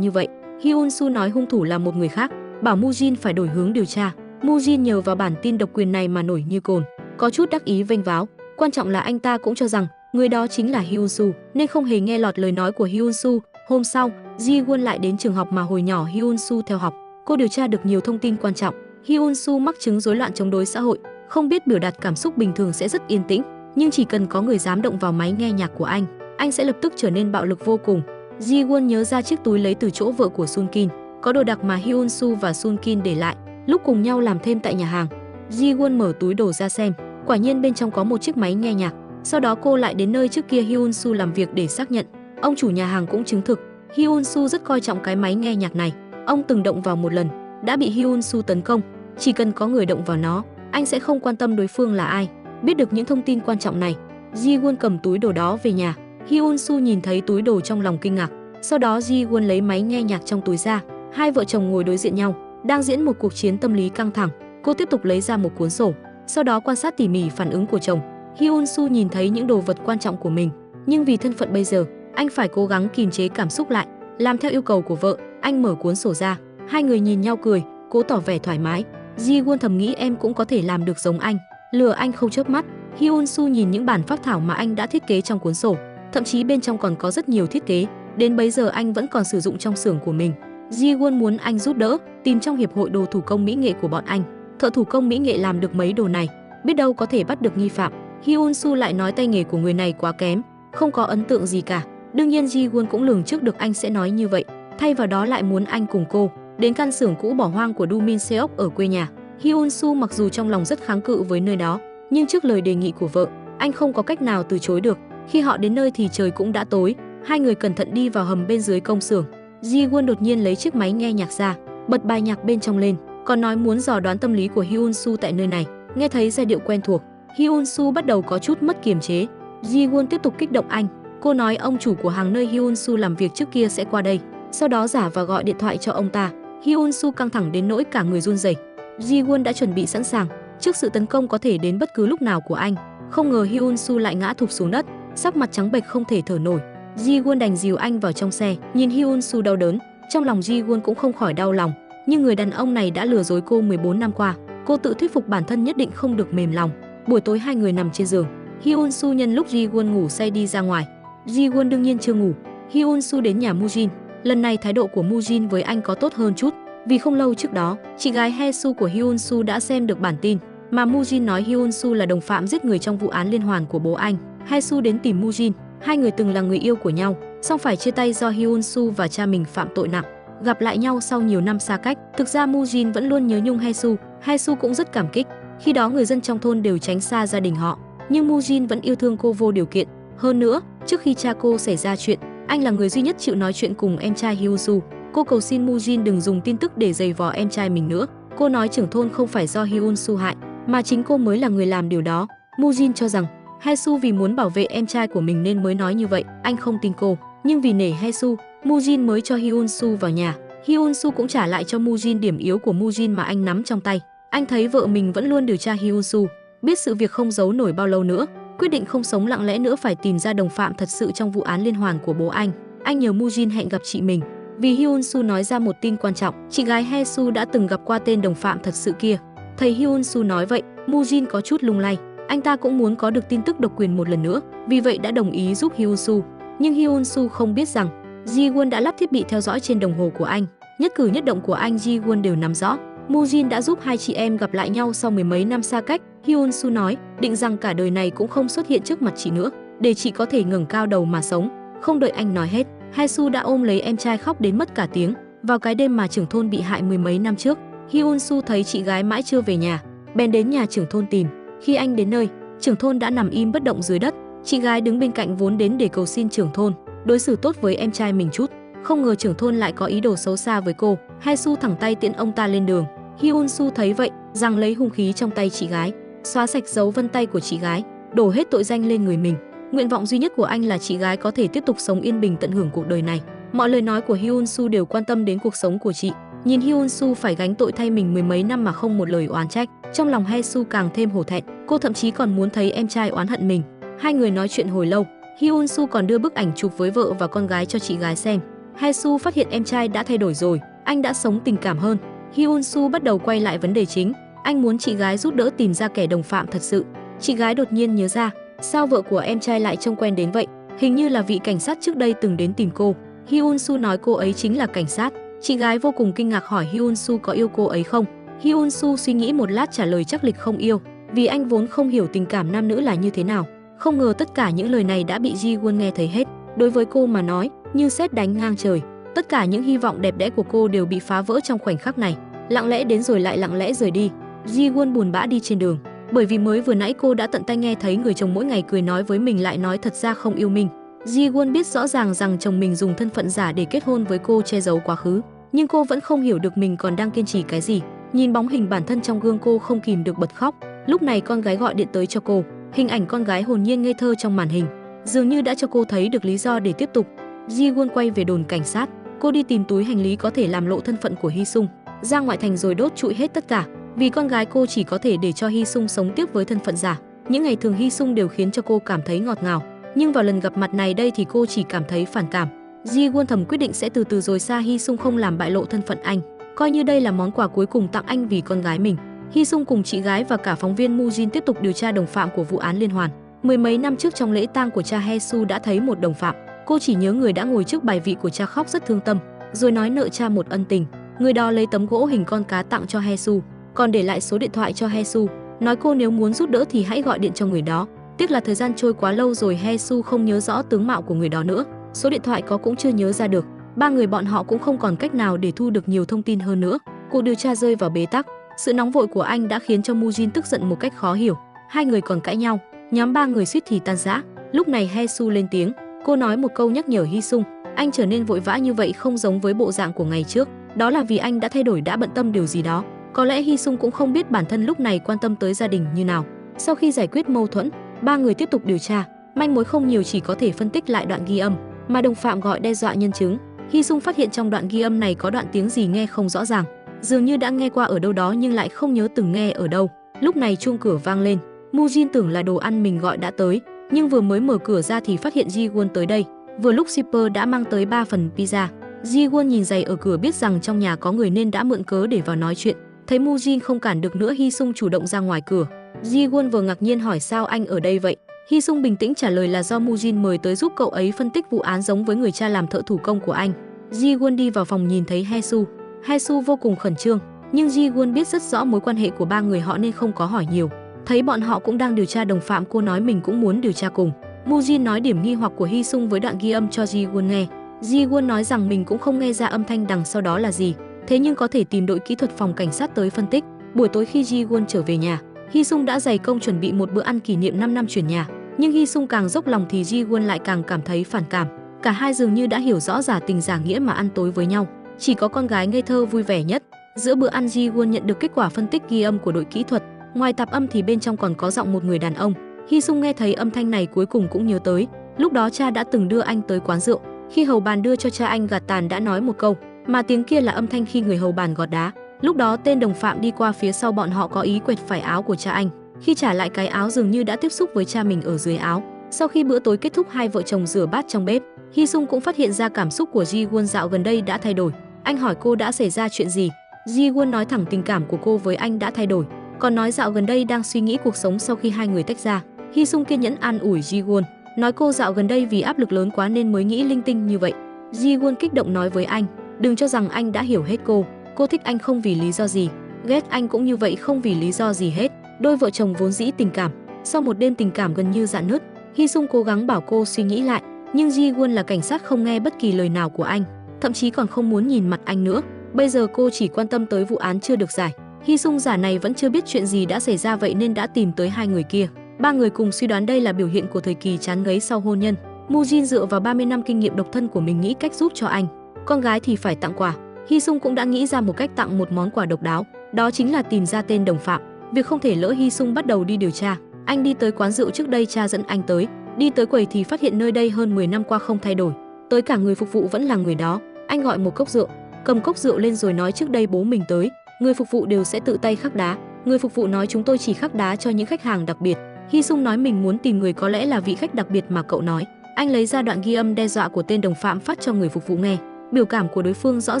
như vậy. Hyun Soo nói hung thủ là một người khác, bảo Mujin phải đổi hướng điều tra. Mujin nhờ vào bản tin độc quyền này mà nổi như cồn, có chút đắc ý vênh váo. Quan trọng là anh ta cũng cho rằng người đó chính là Hyun Soo, nên không hề nghe lọt lời nói của Hyun Soo. Hôm sau, Ji Won lại đến trường học mà hồi nhỏ Hyun Soo theo học. Cô điều tra được nhiều thông tin quan trọng. Hyun Soo mắc chứng rối loạn chống đối xã hội, không biết biểu đạt cảm xúc bình thường sẽ rất yên tĩnh, nhưng chỉ cần có người dám động vào máy nghe nhạc của anh sẽ lập tức trở nên bạo lực vô cùng. Ji Won nhớ ra chiếc túi lấy từ chỗ vợ của Sun Kin, có đồ đặc mà Hyun Soo và Sun Kin để lại lúc cùng nhau làm thêm tại nhà hàng. Ji Won mở túi đồ ra xem, quả nhiên bên trong có một chiếc máy nghe nhạc. Sau đó cô lại đến nơi trước kia Hyun Soo làm việc để xác nhận. Ông chủ nhà hàng cũng chứng thực, Hyun Soo rất coi trọng cái máy nghe nhạc này. Ông từng động vào một lần, đã bị Hyun Soo tấn công. Chỉ cần có người động vào nó, anh sẽ không quan tâm đối phương là ai. Biết được những thông tin quan trọng này, Ji Won cầm túi đồ đó về nhà. Hyun Soo nhìn thấy túi đồ trong lòng kinh ngạc. Sau đó Ji Won lấy máy nghe nhạc trong túi ra. Hai vợ chồng ngồi đối diện nhau, đang diễn một cuộc chiến tâm lý căng thẳng. Cô tiếp tục lấy ra một cuốn sổ, sau đó quan sát tỉ mỉ phản ứng của chồng. Hyun Soo nhìn thấy những đồ vật quan trọng của mình, nhưng vì thân phận bây giờ, anh phải cố gắng kìm chế cảm xúc lại, làm theo yêu cầu của vợ. Anh mở cuốn sổ ra, hai người nhìn nhau cười, cố tỏ vẻ thoải mái. Ji Won thầm nghĩ em cũng có thể làm được giống anh, lừa anh không chớp mắt. Hyun Soo nhìn những bản phác thảo mà anh đã thiết kế trong cuốn sổ, thậm chí bên trong còn có rất nhiều thiết kế đến bấy giờ anh vẫn còn sử dụng trong xưởng của mình. Ji Won muốn anh giúp đỡ tìm trong hiệp hội đồ thủ công mỹ nghệ của bọn anh, thợ thủ công mỹ nghệ làm được mấy đồ này, biết đâu có thể bắt được nghi phạm. Hyun Soo lại nói tay nghề của người này quá kém, không có ấn tượng gì cả. Đương nhiên Ji Won cũng lường trước được anh sẽ nói như vậy, thay vào đó lại muốn anh cùng cô đến căn xưởng cũ bỏ hoang của Do Min Seok ở quê nhà. Hyun Soo mặc dù trong lòng rất kháng cự với nơi đó, nhưng trước lời đề nghị của vợ, anh không có cách nào từ chối được. Khi họ đến nơi thì trời cũng đã tối, hai người cẩn thận đi vào hầm bên dưới công xưởng. Ji Won đột nhiên lấy chiếc máy nghe nhạc ra, bật bài nhạc bên trong lên, còn nói muốn dò đoán tâm lý của Hyun Soo tại nơi này. Nghe thấy giai điệu quen thuộc, Hyun Soo bắt đầu có chút mất kiềm chế. Ji Won tiếp tục kích động anh. Cô nói ông chủ của hàng nơi Hyun Soo làm việc trước kia sẽ qua đây, sau đó giả và gọi điện thoại cho ông ta. Hyun Soo căng thẳng đến nỗi cả người run rẩy. Ji Won đã chuẩn bị sẵn sàng trước sự tấn công có thể đến bất cứ lúc nào của anh. Không ngờ Hyun Soo lại ngã thụp xuống đất, sắc mặt trắng bệch không thể thở nổi. Ji Won đành dìu anh vào trong xe. Nhìn Hyun Soo đau đớn, trong lòng Ji Won cũng không khỏi đau lòng. Nhưng người đàn ông này đã lừa dối cô 14 năm qua, cô tự thuyết phục bản thân nhất định không được mềm lòng. Buổi tối hai người nằm trên giường, Hyun Soo nhân lúc Ji Won ngủ say đi ra ngoài. Ji Won đương nhiên chưa ngủ. Hyun Soo đến nhà Mujin. Lần này thái độ của Mujin với anh có tốt hơn chút, vì không lâu trước đó, chị gái Hae Soo của Hyun Soo đã xem được bản tin mà Mujin nói Hyun Soo là đồng phạm giết người trong vụ án liên hoàn của bố anh. Hae Soo đến tìm Mujin, hai người từng là người yêu của nhau, song phải chia tay do Hyun Soo và cha mình phạm tội nặng. Gặp lại nhau sau nhiều năm xa cách, thực ra Mujin vẫn luôn nhớ nhung Hae Soo. Hae Soo cũng rất cảm kích. Khi đó người dân trong thôn đều tránh xa gia đình họ, nhưng Mujin vẫn yêu thương cô vô điều kiện. Hơn nữa, trước khi cha cô xảy ra chuyện, anh là người duy nhất chịu nói chuyện cùng em trai Hyun Soo. Cô cầu xin Mujin đừng dùng tin tức để giày vò em trai mình nữa. Cô nói trưởng thôn không phải do Hyun Soo hại, mà chính cô mới là người làm điều đó. Mujin cho rằng Hae Soo vì muốn bảo vệ em trai của mình nên mới nói như vậy. Anh không tin cô, nhưng vì nể Hae Soo, Mujin mới cho Hyun Soo vào nhà. Hyun Soo cũng trả lại cho Mujin điểm yếu của Mujin mà anh nắm trong tay. Anh thấy vợ mình vẫn luôn điều tra Hyun Soo, biết sự việc không giấu nổi bao lâu nữa, quyết định không sống lặng lẽ nữa, phải tìm ra đồng phạm thật sự trong vụ án liên hoàn của bố anh. Anh nhờ Mujin hẹn gặp chị mình, vì Hyun Soo nói ra một tin quan trọng, chị gái Hae Soo đã từng gặp qua tên đồng phạm thật sự kia. Thấy Hyun Soo nói vậy, Mujin có chút lung lay. Anh ta cũng muốn có được tin tức độc quyền một lần nữa, vì vậy đã đồng ý giúp Hyun Soo. Nhưng Hyun Soo không biết rằng Ji Won đã lắp thiết bị theo dõi trên đồng hồ của anh, nhất cử nhất động của anh Ji Won đều nắm rõ. Mujin đã giúp hai chị em gặp lại nhau sau mười mấy năm xa cách. Hyun Soo nói, định rằng cả đời này cũng không xuất hiện trước mặt chị nữa, để chị có thể ngẩng cao đầu mà sống. Không đợi anh nói hết, Hae Soo đã ôm lấy em trai khóc đến mất cả tiếng. Vào cái đêm mà trưởng thôn bị hại mười mấy năm trước, Hyun Soo thấy chị gái mãi chưa về nhà, bèn đến nhà trưởng thôn tìm. Khi anh đến nơi, trưởng thôn đã nằm im bất động dưới đất. Chị gái đứng bên cạnh vốn đến để cầu xin trưởng thôn đối xử tốt với em trai mình chút, không ngờ trưởng thôn lại có ý đồ xấu xa với cô. Hae Soo thẳng tay tiễn ông ta lên đường. Hyun Soo thấy vậy, giằng lấy hung khí trong tay chị gái, xóa sạch dấu vân tay của chị gái, đổ hết tội danh lên người mình. Nguyện vọng duy nhất của anh là chị gái có thể tiếp tục sống yên bình tận hưởng cuộc đời này. Mọi lời nói của Hyun Soo đều quan tâm đến cuộc sống của chị. Nhìn Hyun Soo phải gánh tội thay mình mười mấy năm mà không một lời oán trách, trong lòng Hae Soo càng thêm hổ thẹn, cô thậm chí còn muốn thấy em trai oán hận mình. Hai người nói chuyện hồi lâu, Hyun Soo còn đưa bức ảnh chụp với vợ và con gái cho chị gái xem. Hae Soo phát hiện em trai đã thay đổi rồi, anh đã sống tình cảm hơn. Hyun Soo bắt đầu quay lại vấn đề chính, anh muốn chị gái giúp đỡ tìm ra kẻ đồng phạm thật sự. Chị gái đột nhiên nhớ ra, sao vợ của em trai lại trông quen đến vậy? Hình như là vị cảnh sát trước đây từng đến tìm cô. Hyun Soo nói cô ấy chính là cảnh sát. Chị gái vô cùng kinh ngạc hỏi Hyun Soo có yêu cô ấy không? Hyun Soo suy nghĩ một lát trả lời chắc lịch không yêu, vì anh vốn không hiểu tình cảm nam nữ là như thế nào. Không ngờ tất cả những lời này đã bị Ji Won nghe thấy hết. Đối với cô mà nói, như sét đánh ngang trời. Tất cả những hy vọng đẹp đẽ của cô đều bị phá vỡ trong khoảnh khắc này. Lặng lẽ đến rồi lại lặng lẽ rời đi. Ji Won buồn bã đi trên đường, bởi vì mới vừa nãy cô đã tận tay nghe thấy người chồng mỗi ngày cười nói với mình lại nói thật ra không yêu mình. Ji Won biết rõ ràng rằng chồng mình dùng thân phận giả để kết hôn với cô che giấu quá khứ, nhưng cô vẫn không hiểu được mình còn đang kiên trì cái gì. Nhìn bóng hình bản thân trong gương cô không kìm được bật khóc. Lúc này con gái gọi điện tới cho cô, hình ảnh con gái hồn nhiên ngây thơ trong màn hình dường như đã cho cô thấy được lý do để tiếp tục. Ji Won quay về đồn cảnh sát, cô đi tìm túi hành lý có thể làm lộ thân phận của Hy Sung, ra ngoại thành rồi đốt trụi hết tất cả, vì con gái cô chỉ có thể để cho Hy Sung sống tiếp với thân phận giả. Những ngày thường Hy Sung đều khiến cho cô cảm thấy ngọt ngào, nhưng vào lần gặp mặt này đây thì cô chỉ cảm thấy phản cảm. Ji Won thầm quyết định sẽ từ từ rồi xa Hy Sung không làm bại lộ thân phận anh, coi như đây là món quà cuối cùng tặng anh vì con gái mình. Hy Sung cùng chị gái và cả phóng viên Mu Jin tiếp tục điều tra đồng phạm của vụ án liên hoàn. Mười mấy năm trước trong lễ tang của cha Hae Soo đã thấy một đồng phạm, cô chỉ nhớ người đã ngồi trước bài vị của cha khóc rất thương tâm, rồi nói nợ cha một ân tình. Người đó lấy tấm gỗ hình con cá tặng cho Hae Soo, còn để lại số điện thoại cho Hae Soo, nói cô nếu muốn giúp đỡ thì hãy gọi điện cho người đó. Tiếc là thời gian trôi quá lâu rồi Hae Soo không nhớ rõ tướng mạo của người đó nữa, số điện thoại có cũng chưa nhớ ra được. Ba người bọn họ cũng không còn cách nào để thu được nhiều thông tin hơn nữa. Cuộc điều tra rơi vào bế tắc. Sự nóng vội của anh đã khiến cho Mu Jin tức giận một cách khó hiểu. Hai người còn cãi nhau, nhóm ba người suýt thì tan rã. Lúc này Hae Soo lên tiếng, cô nói một câu nhắc nhở Hy Sung, anh trở nên vội vã như vậy không giống với bộ dạng của ngày trước, đó là vì anh đã thay đổi, đã bận tâm điều gì đó. Có lẽ Hy Sung cũng không biết bản thân lúc này quan tâm tới gia đình như nào. Sau khi giải quyết mâu thuẫn, ba người tiếp tục điều tra, manh mối không nhiều, chỉ có thể phân tích lại đoạn ghi âm mà đồng phạm gọi đe dọa nhân chứng. Hy Sung phát hiện trong đoạn ghi âm này có đoạn tiếng gì nghe không rõ ràng, dường như đã nghe qua ở đâu đó nhưng lại không nhớ từng nghe ở đâu. Lúc này chuông cửa vang lên, Mu Jin tưởng là đồ ăn mình gọi đã tới, nhưng vừa mới mở cửa ra thì phát hiện Ji Won tới đây. Vừa lúc shipper đã mang tới 3 phần pizza. Ji Won nhìn giày ở cửa biết rằng trong nhà có người nên đã mượn cớ để vào nói chuyện. Thấy Mu Jin không cản được nữa, Hy Sung chủ động ra ngoài cửa. Ji Won vừa ngạc nhiên hỏi sao anh ở đây vậy. Hy Sung bình tĩnh trả lời là do Mu Jin mời tới giúp cậu ấy phân tích vụ án giống với người cha làm thợ thủ công của anh. Ji Won đi vào phòng nhìn thấy Hae Soo. Hae Soo vô cùng khẩn trương, nhưng Ji Won biết rất rõ mối quan hệ của ba người họ nên không có hỏi nhiều. Thấy bọn họ cũng đang điều tra đồng phạm, cô nói mình cũng muốn điều tra cùng. Mu Jin nói điểm nghi hoặc của Hy Sung với đoạn ghi âm cho Ji Won nghe. Ji Won nói rằng mình cũng không nghe ra âm thanh đằng sau đó là gì, thế nhưng có thể tìm đội kỹ thuật phòng cảnh sát tới phân tích. Buổi tối khi Ji Won trở về nhà, Hy Sung đã dày công chuẩn bị một bữa ăn kỷ niệm 5 năm chuyển nhà, nhưng Hy Sung càng dốc lòng thì Ji Won lại càng cảm thấy phản cảm. Cả hai dường như đã hiểu rõ giả tình giả nghĩa mà ăn tối với nhau. Chỉ có con gái ngây thơ vui vẻ nhất. Giữa bữa ăn, Ji Won nhận được kết quả phân tích ghi âm của đội kỹ thuật. Ngoài tạp âm thì bên trong còn có giọng một người đàn ông. Hy Sung nghe thấy âm thanh này cuối cùng cũng nhớ tới, lúc đó cha đã từng đưa anh tới quán rượu. Khi hầu bàn đưa cho cha anh gạt tàn đã nói một câu, mà tiếng kia là âm thanh khi người hầu bàn gọt đá. Lúc đó tên đồng phạm đi qua phía sau bọn họ có ý quệt phải áo của cha anh. Khi trả lại cái áo dường như đã tiếp xúc với cha mình ở dưới áo. Sau khi bữa tối kết thúc, hai vợ chồng rửa bát trong bếp. Hy Sung cũng phát hiện ra cảm xúc của Ji Won dạo gần đây đã thay đổi. Anh hỏi cô đã xảy ra chuyện gì. Ji Won nói thẳng tình cảm của cô với anh đã thay đổi, còn nói dạo gần đây đang suy nghĩ cuộc sống sau khi hai người tách ra. Hy Sung kiên nhẫn an ủi Ji Won, nói cô dạo gần đây vì áp lực lớn quá nên mới nghĩ linh tinh như vậy. Ji Won kích động nói với anh, đừng cho rằng anh đã hiểu hết cô thích anh không vì lý do gì, ghét anh cũng như vậy không vì lý do gì hết. Đôi vợ chồng vốn dĩ tình cảm, sau một đêm tình cảm gần như rạn nứt. Hy Sung cố gắng bảo cô suy nghĩ lại, nhưng Ji Won là cảnh sát không nghe bất kỳ lời nào của anh, thậm chí còn không muốn nhìn mặt anh nữa. Bây giờ cô chỉ quan tâm tới vụ án chưa được giải. Hy Sung giả này vẫn chưa biết chuyện gì đã xảy ra vậy nên đã tìm tới hai người kia. Ba người cùng suy đoán đây là biểu hiện của thời kỳ chán ngấy sau hôn nhân. Mu Jin dựa vào 30 năm kinh nghiệm độc thân của mình nghĩ cách giúp cho anh. Con gái thì phải tặng quà. Hy Sung cũng đã nghĩ ra một cách tặng một món quà độc đáo, đó chính là tìm ra tên đồng phạm. Việc không thể lỡ, Hy Sung bắt đầu đi điều tra. Anh đi tới quán rượu trước đây cha dẫn anh tới, đi tới quầy thì phát hiện nơi đây hơn 10 năm qua không thay đổi, tới cả người phục vụ vẫn là người đó. Anh gọi một cốc rượu, cầm cốc rượu lên rồi nói trước đây bố mình tới, người phục vụ đều sẽ tự tay khắc đá. Người phục vụ nói chúng tôi chỉ khắc đá cho những khách hàng đặc biệt. Hy Sung nói mình muốn tìm người có lẽ là vị khách đặc biệt mà cậu nói. Anh lấy ra đoạn ghi âm đe dọa của tên đồng phạm phát cho người phục vụ nghe. Biểu cảm của đối phương rõ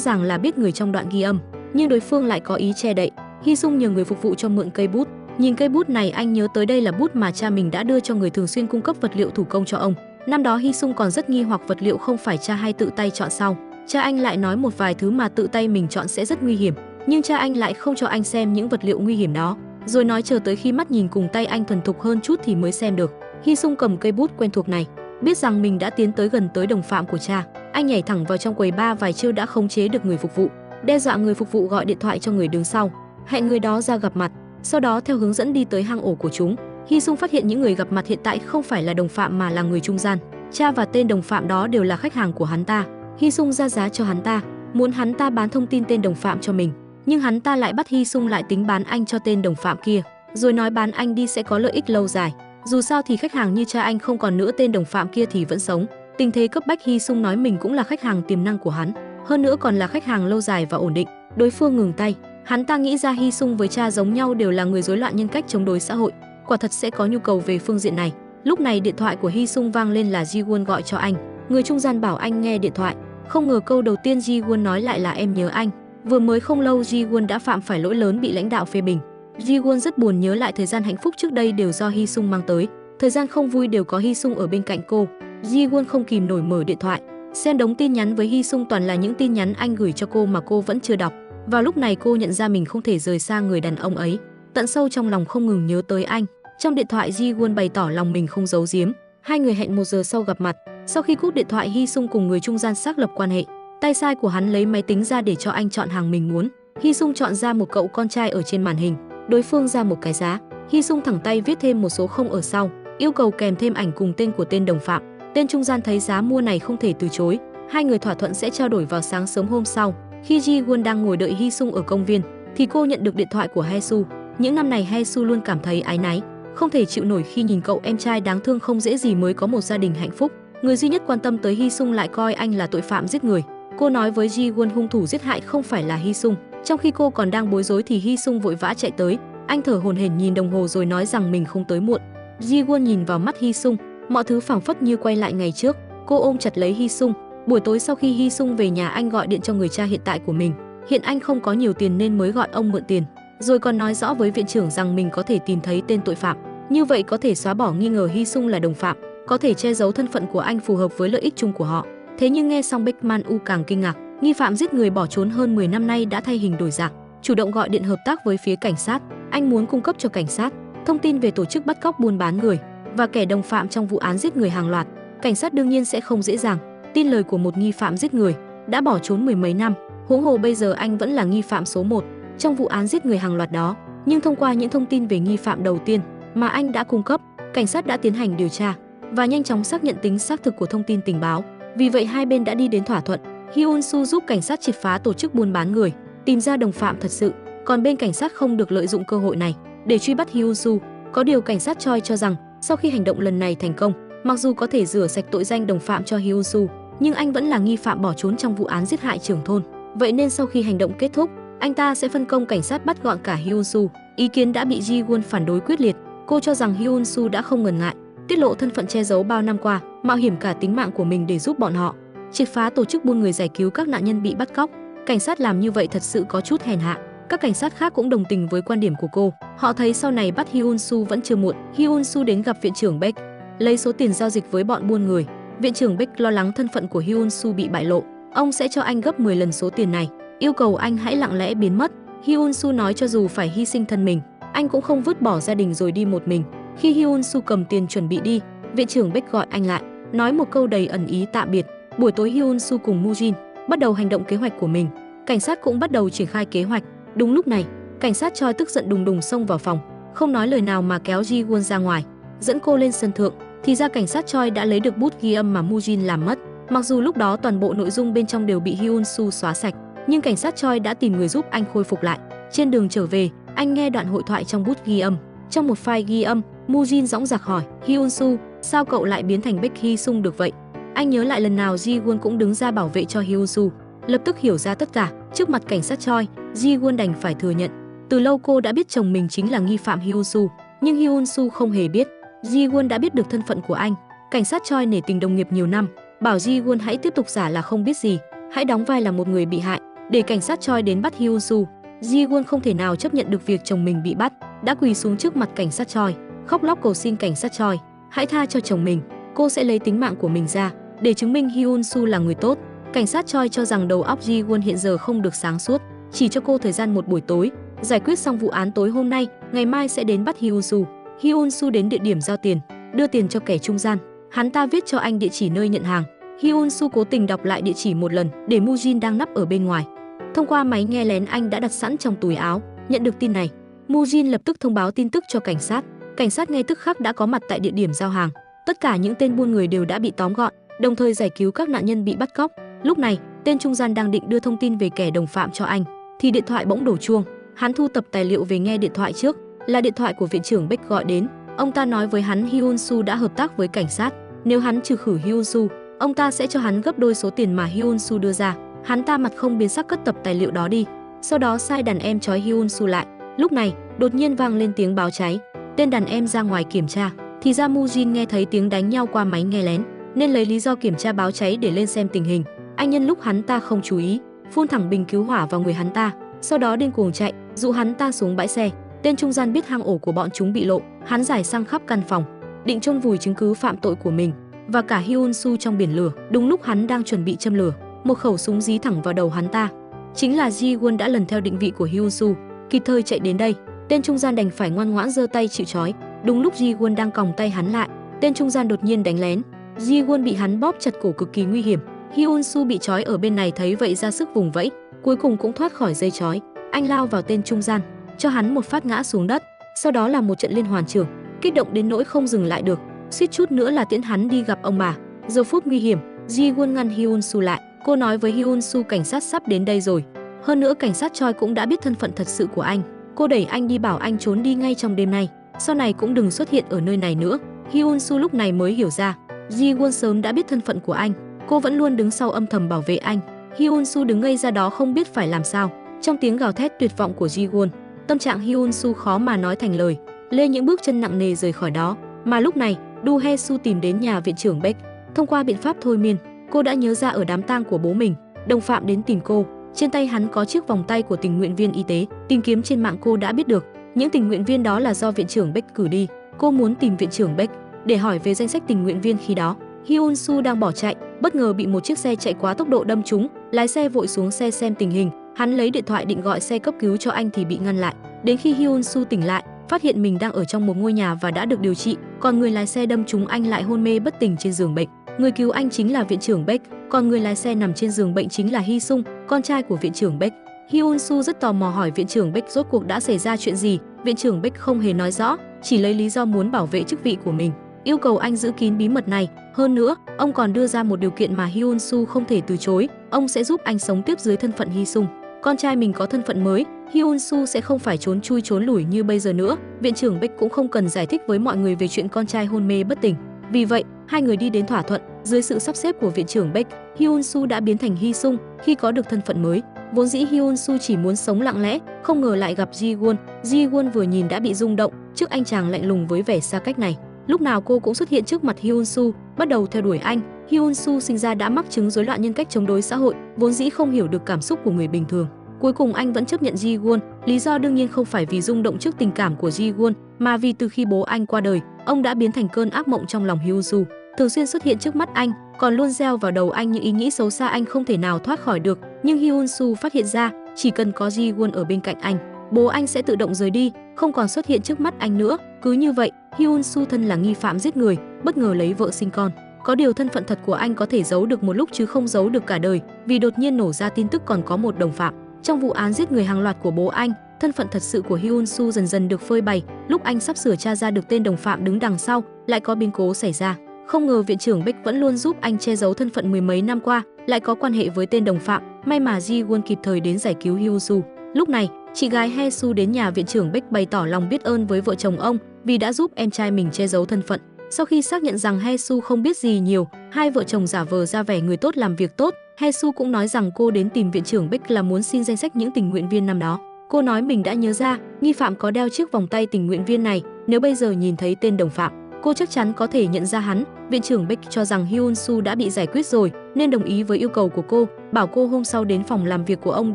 ràng là biết người trong đoạn ghi âm, nhưng đối phương lại có ý che đậy. Hy Sung nhờ người phục vụ cho mượn cây bút. Nhìn cây bút này anh nhớ tới đây là bút mà cha mình đã đưa cho người thường xuyên cung cấp vật liệu thủ công cho ông. Năm đó Hy Sung còn rất nghi hoặc vật liệu không phải cha hay tự tay chọn sau. Cha anh lại nói một vài thứ mà tự tay mình chọn sẽ rất nguy hiểm, nhưng cha anh lại không cho anh xem những vật liệu nguy hiểm đó, rồi nói chờ tới khi mắt nhìn cùng tay anh thuần thục hơn chút thì mới xem được. Hy Sung cầm cây bút quen thuộc này, biết rằng mình đã tiến tới gần tới đồng phạm của cha, anh nhảy thẳng vào trong quầy bar vài chiêu đã khống chế được người phục vụ, đe dọa người phục vụ gọi điện thoại cho người đứng sau, hẹn người đó ra gặp mặt, sau đó theo hướng dẫn đi tới hang ổ của chúng. Hy Sung phát hiện những người gặp mặt hiện tại không phải là đồng phạm mà là người trung gian. Cha và tên đồng phạm đó đều là khách hàng của hắn ta. Hy Sung ra giá cho hắn ta, muốn hắn ta bán thông tin tên đồng phạm cho mình, nhưng hắn ta lại bắt Hy Sung lại tính bán anh cho tên đồng phạm kia, rồi nói bán anh đi sẽ có lợi ích lâu dài. Dù sao thì khách hàng như cha anh không còn nữa, tên đồng phạm kia thì vẫn sống. Tình thế cấp bách, Hy Sung nói mình cũng là khách hàng tiềm năng của hắn, hơn nữa còn là khách hàng lâu dài và ổn định. Đối phương ngừng tay. Hắn ta nghĩ ra Hy Sung với cha giống nhau, đều là người rối loạn nhân cách chống đối xã hội, quả thật sẽ có nhu cầu về phương diện này. Lúc này điện thoại của Hy Sung vang lên, là Ji Won gọi cho anh. Người trung gian bảo anh nghe điện thoại. Không ngờ câu đầu tiên Ji Won nói lại là em nhớ anh. Vừa mới không lâu Ji Won đã phạm phải lỗi lớn bị lãnh đạo phê bình. Ji Won rất buồn, nhớ lại thời gian hạnh phúc trước đây đều do Hy Sung mang tới, thời gian không vui đều có Hy Sung ở bên cạnh cô. Ji Won không kìm nổi mở điện thoại, xem đống tin nhắn với Hy Sung toàn là những tin nhắn anh gửi cho cô mà cô vẫn chưa đọc. Vào lúc này cô nhận ra mình không thể rời xa người đàn ông ấy, tận sâu trong lòng không ngừng nhớ tới anh. Trong điện thoại Ji Won bày tỏ lòng mình không giấu giếm. Hai người hẹn 1 giờ sau gặp mặt. Sau khi cúp điện thoại, Hy Sung cùng người trung gian xác lập quan hệ. Tay sai của hắn lấy máy tính ra để cho anh chọn hàng mình muốn. Hy Sung chọn ra một cậu con trai ở trên màn hình, đối phương ra một cái giá. Hy Sung thẳng tay viết thêm một số không ở sau, yêu cầu kèm thêm ảnh cùng tên của tên đồng phạm. Tên trung gian thấy giá mua này không thể từ chối, hai người thỏa thuận sẽ trao đổi vào sáng sớm hôm sau. Khi Ji Won đang ngồi đợi Hy Sung ở công viên thì cô nhận được điện thoại của Hae Su. Những năm này Hae Su luôn cảm thấy áy náy, không thể chịu nổi khi nhìn cậu em trai đáng thương không dễ gì mới có một gia đình hạnh phúc. Người duy nhất quan tâm tới Hy Sung lại coi anh là tội phạm giết người. Cô nói với Ji Won hung thủ giết hại không phải là Hy Sung. Trong khi cô còn đang bối rối thì Hy Sung vội vã chạy tới. Anh thở hổn hển nhìn đồng hồ rồi nói rằng mình không tới muộn. Ji Won nhìn vào mắt Hy Sung, mọi thứ phảng phất như quay lại ngày trước. Cô ôm chặt lấy Hy Sung. Buổi tối sau khi Hy Sung về nhà, anh gọi điện cho người cha hiện tại của mình. Hiện anh không có nhiều tiền nên mới gọi ông mượn tiền, rồi còn nói rõ với viện trưởng rằng mình có thể tìm thấy tên tội phạm. Như vậy có thể xóa bỏ nghi ngờ Hy Sung là đồng phạm, có thể che giấu thân phận của anh phù hợp với lợi ích chung của họ. Thế nhưng nghe xong Baekman U càng kinh ngạc. Nghi phạm giết người bỏ trốn hơn 10 năm nay đã thay hình đổi dạng, chủ động gọi điện hợp tác với phía cảnh sát. Anh muốn cung cấp cho cảnh sát thông tin về tổ chức bắt cóc buôn bán người và kẻ đồng phạm trong vụ án giết người hàng loạt. Cảnh sát đương nhiên sẽ không dễ dàng tin lời của một nghi phạm giết người đã bỏ trốn 10 mấy năm, huống hồ bây giờ anh vẫn là nghi phạm số 1 trong vụ án giết người hàng loạt đó. Nhưng thông qua những thông tin về nghi phạm đầu tiên mà anh đã cung cấp, cảnh sát đã tiến hành điều tra và nhanh chóng xác nhận tính xác thực của thông tin tình báo. Vì vậy hai bên đã đi đến thỏa thuận. Hyun Soo giúp cảnh sát triệt phá tổ chức buôn bán người, tìm ra đồng phạm thật sự, còn bên cảnh sát không được lợi dụng cơ hội này để truy bắt Hyun Soo. Có điều cảnh sát Choi cho rằng sau khi hành động lần này thành công, mặc dù có thể rửa sạch tội danh đồng phạm cho Hyun Soo, nhưng anh vẫn là nghi phạm bỏ trốn trong vụ án giết hại trưởng thôn. Vậy nên sau khi hành động kết thúc, anh ta sẽ phân công cảnh sát bắt gọn cả Hyun Soo. Ý kiến đã bị Ji Won phản đối quyết liệt. Cô cho rằng Hyun Soo đã không ngần ngại tiết lộ thân phận che giấu bao năm qua, mạo hiểm cả tính mạng của mình để giúp bọn họ triệt phá tổ chức buôn người, giải cứu các nạn nhân bị bắt cóc. Cảnh sát làm như vậy thật sự có chút hèn hạ. Các cảnh sát khác cũng đồng tình với quan điểm của cô. Họ thấy sau này bắt Hyun Soo vẫn chưa muộn. Hyun Soo đến gặp viện trưởng Baek, lấy số tiền giao dịch với bọn buôn người. Viện trưởng Baek lo lắng thân phận của Hyun Soo bị bại lộ, ông sẽ cho anh gấp 10 lần số tiền này, yêu cầu anh hãy lặng lẽ biến mất. Hyun Soo nói cho dù phải hy sinh thân mình, anh cũng không vứt bỏ gia đình rồi đi một mình. Khi Hyun Soo cầm tiền chuẩn bị đi, viện trưởng Baek gọi anh lại, nói một câu đầy ẩn ý tạm biệt. Buổi tối Hyun Soo cùng Moo Jin bắt đầu hành động kế hoạch của mình. Cảnh sát cũng bắt đầu triển khai kế hoạch. Đúng lúc này, cảnh sát Choi tức giận đùng đùng xông vào phòng, không nói lời nào mà kéo Ji Won ra ngoài, dẫn cô lên sân thượng. Thì ra cảnh sát Choi đã lấy được bút ghi âm mà Moo Jin làm mất. Mặc dù lúc đó toàn bộ nội dung bên trong đều bị Hyun Soo xóa sạch, nhưng cảnh sát Choi đã tìm người giúp anh khôi phục lại. Trên đường trở về, anh nghe đoạn hội thoại trong bút ghi âm. Trong một file ghi âm, Moo Jin dõng dạc hỏi Hyun Soo, sao cậu lại biến thành Baek Hee Sung được vậy? Anh nhớ lại lần nào Ji Won cũng đứng ra bảo vệ cho Hyun Soo. Lập tức hiểu ra tất cả, trước mặt cảnh sát Choi, Ji-won đành phải thừa nhận. Từ lâu cô đã biết chồng mình chính là nghi phạm Hyun-soo, nhưng Hyun-soo không hề biết. Ji-won đã biết được thân phận của anh. Cảnh sát Choi nể tình đồng nghiệp nhiều năm, bảo Ji-won hãy tiếp tục giả là không biết gì, hãy đóng vai là một người bị hại, để cảnh sát Choi đến bắt Hyun-soo. Ji-won không thể nào chấp nhận được việc chồng mình bị bắt, đã quỳ xuống trước mặt cảnh sát Choi, khóc lóc cầu xin cảnh sát Choi, hãy tha cho chồng mình, cô sẽ lấy tính mạng của mình ra để chứng minh Hyun-soo là người tốt. Cảnh sát Choi cho rằng đầu óc Ji-won hiện giờ không được sáng suốt, chỉ cho cô thời gian một buổi tối, giải quyết xong vụ án tối hôm nay, ngày mai sẽ đến bắt Hyun-soo. Hyun-soo đến địa điểm giao tiền, đưa tiền cho kẻ trung gian, hắn ta viết cho anh địa chỉ nơi nhận hàng. Hyun-soo cố tình đọc lại địa chỉ một lần để Mujin đang nấp ở bên ngoài. Thông qua máy nghe lén anh đã đặt sẵn trong túi áo. Nhận được tin này, Mujin lập tức thông báo tin tức cho cảnh sát. Cảnh sát ngay tức khắc đã có mặt tại địa điểm giao hàng. Tất cả những tên buôn người đều đã bị tóm gọn, đồng thời giải cứu các nạn nhân bị bắt cóc. Lúc này, tên trung gian đang định đưa thông tin về kẻ đồng phạm cho anh, thì điện thoại bỗng đổ chuông. Hắn thu tập tài liệu về nghe điện thoại trước, là điện thoại của viện trưởng Beck gọi đến. Ông ta nói với hắn Hyun-soo đã hợp tác với cảnh sát, nếu hắn trừ khử Hyun-soo, ông ta sẽ cho hắn gấp đôi số tiền mà Hyun-soo đưa ra. Hắn ta mặt không biến sắc cất tập tài liệu đó đi, sau đó sai đàn em trói Hyun-soo lại. Lúc này, đột nhiên vang lên tiếng báo cháy. Tên đàn em ra ngoài kiểm tra, thì ra Mujin nghe thấy tiếng đánh nhau qua máy nghe lén, nên lấy lý do kiểm tra báo cháy để lên xem tình hình. Anh nhân lúc hắn ta không chú ý, phun thẳng bình cứu hỏa vào người hắn ta, sau đó điên cuồng chạy, dụ hắn ta xuống bãi xe. Tên trung gian biết hang ổ của bọn chúng bị lộ, hắn giải sang khắp căn phòng, định chôn vùi chứng cứ phạm tội của mình và cả Hyun-soo trong biển lửa. Đúng lúc hắn đang chuẩn bị châm lửa, một khẩu súng dí thẳng vào đầu hắn ta. Chính là Ji-won đã lần theo định vị của Hyun-soo, kịp thời chạy đến đây. Tên trung gian đành phải ngoan ngoãn giơ tay chịu trói. Đúng lúc Ji-won đang còng tay hắn lại, tên trung gian đột nhiên đánh lén. Ji-won bị hắn bóp chặt cổ cực kỳ nguy hiểm. Hyun-soo bị trói ở bên này thấy vậy ra sức vùng vẫy, cuối cùng cũng thoát khỏi dây trói. Anh lao vào tên trung gian, cho hắn một phát ngã xuống đất, sau đó là một trận liên hoàn chưởng, kích động đến nỗi không dừng lại được, suýt chút nữa là tiễn hắn đi gặp ông bà. Giờ phút nguy hiểm, Ji-won ngăn Hyun-soo lại. Cô nói với Hyun-soo cảnh sát sắp đến đây rồi. Hơn nữa cảnh sát Choi cũng đã biết thân phận thật sự của anh. Cô đẩy anh đi bảo anh trốn đi ngay trong đêm nay, sau này cũng đừng xuất hiện ở nơi này nữa. Hyun-soo lúc này mới hiểu ra, Ji-won sớm đã biết thân phận của anh. Cô vẫn luôn đứng sau âm thầm bảo vệ anh. Hyun-soo đứng ngây ra đó không biết phải làm sao. Trong tiếng gào thét tuyệt vọng của Ji-won, tâm trạng Hyun-soo khó mà nói thành lời. Lê những bước chân nặng nề rời khỏi đó. Mà lúc này, Do Hae-soo tìm đến nhà viện trưởng Beck. Thông qua biện pháp thôi miên, cô đã nhớ ra ở đám tang của bố mình, đồng phạm đến tìm cô. Trên tay hắn có chiếc vòng tay của tình nguyện viên y tế. Tìm kiếm trên mạng cô đã biết được, những tình nguyện viên đó là do viện trưởng Beck cử đi. Cô muốn tìm viện trưởng Beck để hỏi về danh sách tình nguyện viên khi đó. Hyun-soo đang bỏ chạy, bất ngờ bị một chiếc xe chạy quá tốc độ đâm trúng. Lái xe vội xuống xe xem tình hình. Hắn lấy điện thoại định gọi xe cấp cứu cho anh thì bị ngăn lại. Đến khi Hyun-soo tỉnh lại, phát hiện mình đang ở trong một ngôi nhà và đã được điều trị, còn người lái xe đâm trúng anh lại hôn mê bất tỉnh trên giường bệnh. Người cứu anh chính là viện trưởng Beck, còn người lái xe nằm trên giường bệnh chính là Hee-sung, con trai của viện trưởng Beck. Hyun-soo rất tò mò hỏi viện trưởng Beck rốt cuộc đã xảy ra chuyện gì. Viện trưởng Beck không hề nói rõ, chỉ lấy lý do muốn bảo vệ chức vị của mình, yêu cầu anh giữ kín bí mật này. Hơn nữa, ông còn đưa ra một điều kiện mà Hyun-soo không thể từ chối, ông sẽ giúp anh sống tiếp dưới thân phận Hee-sung. Con trai mình có thân phận mới, Hyun-soo sẽ không phải trốn chui trốn lủi như bây giờ nữa. Viện trưởng Beck cũng không cần giải thích với mọi người về chuyện con trai hôn mê bất tỉnh. Vì vậy, hai người đi đến thỏa thuận. Dưới sự sắp xếp của viện trưởng Beck, Hyun-soo đã biến thành Hee-sung khi có được thân phận mới. Vốn dĩ Hyun-soo chỉ muốn sống lặng lẽ, không ngờ lại gặp Ji-won. Ji-won vừa nhìn đã bị rung động trước anh chàng lạnh lùng với vẻ xa cách này. Lúc nào cô cũng xuất hiện trước mặt Hyun-soo, bắt đầu theo đuổi anh. Hyun-soo sinh ra đã mắc chứng rối loạn nhân cách chống đối xã hội, vốn dĩ không hiểu được cảm xúc của người bình thường. Cuối cùng anh vẫn chấp nhận Ji-won, lý do đương nhiên không phải vì rung động trước tình cảm của Ji-won, mà vì từ khi bố anh qua đời, ông đã biến thành cơn ác mộng trong lòng Hyun-soo, thường xuyên xuất hiện trước mắt anh, còn luôn gieo vào đầu anh những ý nghĩ xấu xa anh không thể nào thoát khỏi được. Nhưng Hyun-soo phát hiện ra, chỉ cần có Ji-won ở bên cạnh anh, bố anh sẽ tự động rời đi, không còn xuất hiện trước mắt anh nữa. Cứ như vậy, Hyun-soo thân là nghi phạm giết người, bất ngờ lấy vợ sinh con. Có điều thân phận thật của anh có thể giấu được một lúc chứ không giấu được cả đời, vì đột nhiên nổ ra tin tức còn có một đồng phạm trong vụ án giết người hàng loạt của bố anh. Thân phận thật sự của Hyun-soo dần dần được phơi bày. Lúc anh sắp sửa tra ra được tên đồng phạm đứng đằng sau, lại có biến cố xảy ra. Không ngờ viện trưởng Beck vẫn luôn giúp anh che giấu thân phận mười mấy năm qua, lại có quan hệ với tên đồng phạm. May mà Ji-won kịp thời đến giải cứu Hyun-soo. Lúc này, chị gái Hae-soo đến nhà viện trưởng Beck bày tỏ lòng biết ơn với vợ chồng ông vì đã giúp em trai mình che giấu thân phận. Sau khi xác nhận rằng Hae-soo không biết gì nhiều, hai vợ chồng giả vờ ra vẻ người tốt làm việc tốt. Hesu cũng nói rằng cô đến tìm viện trưởng Beck là muốn xin danh sách những tình nguyện viên năm đó. Cô nói mình đã nhớ ra, nghi phạm có đeo chiếc vòng tay tình nguyện viên này, nếu bây giờ nhìn thấy tên đồng phạm, cô chắc chắn có thể nhận ra hắn. Viện trưởng Beck cho rằng Hyun-soo đã bị giải quyết rồi, nên đồng ý với yêu cầu của cô, bảo cô hôm sau đến phòng làm việc của ông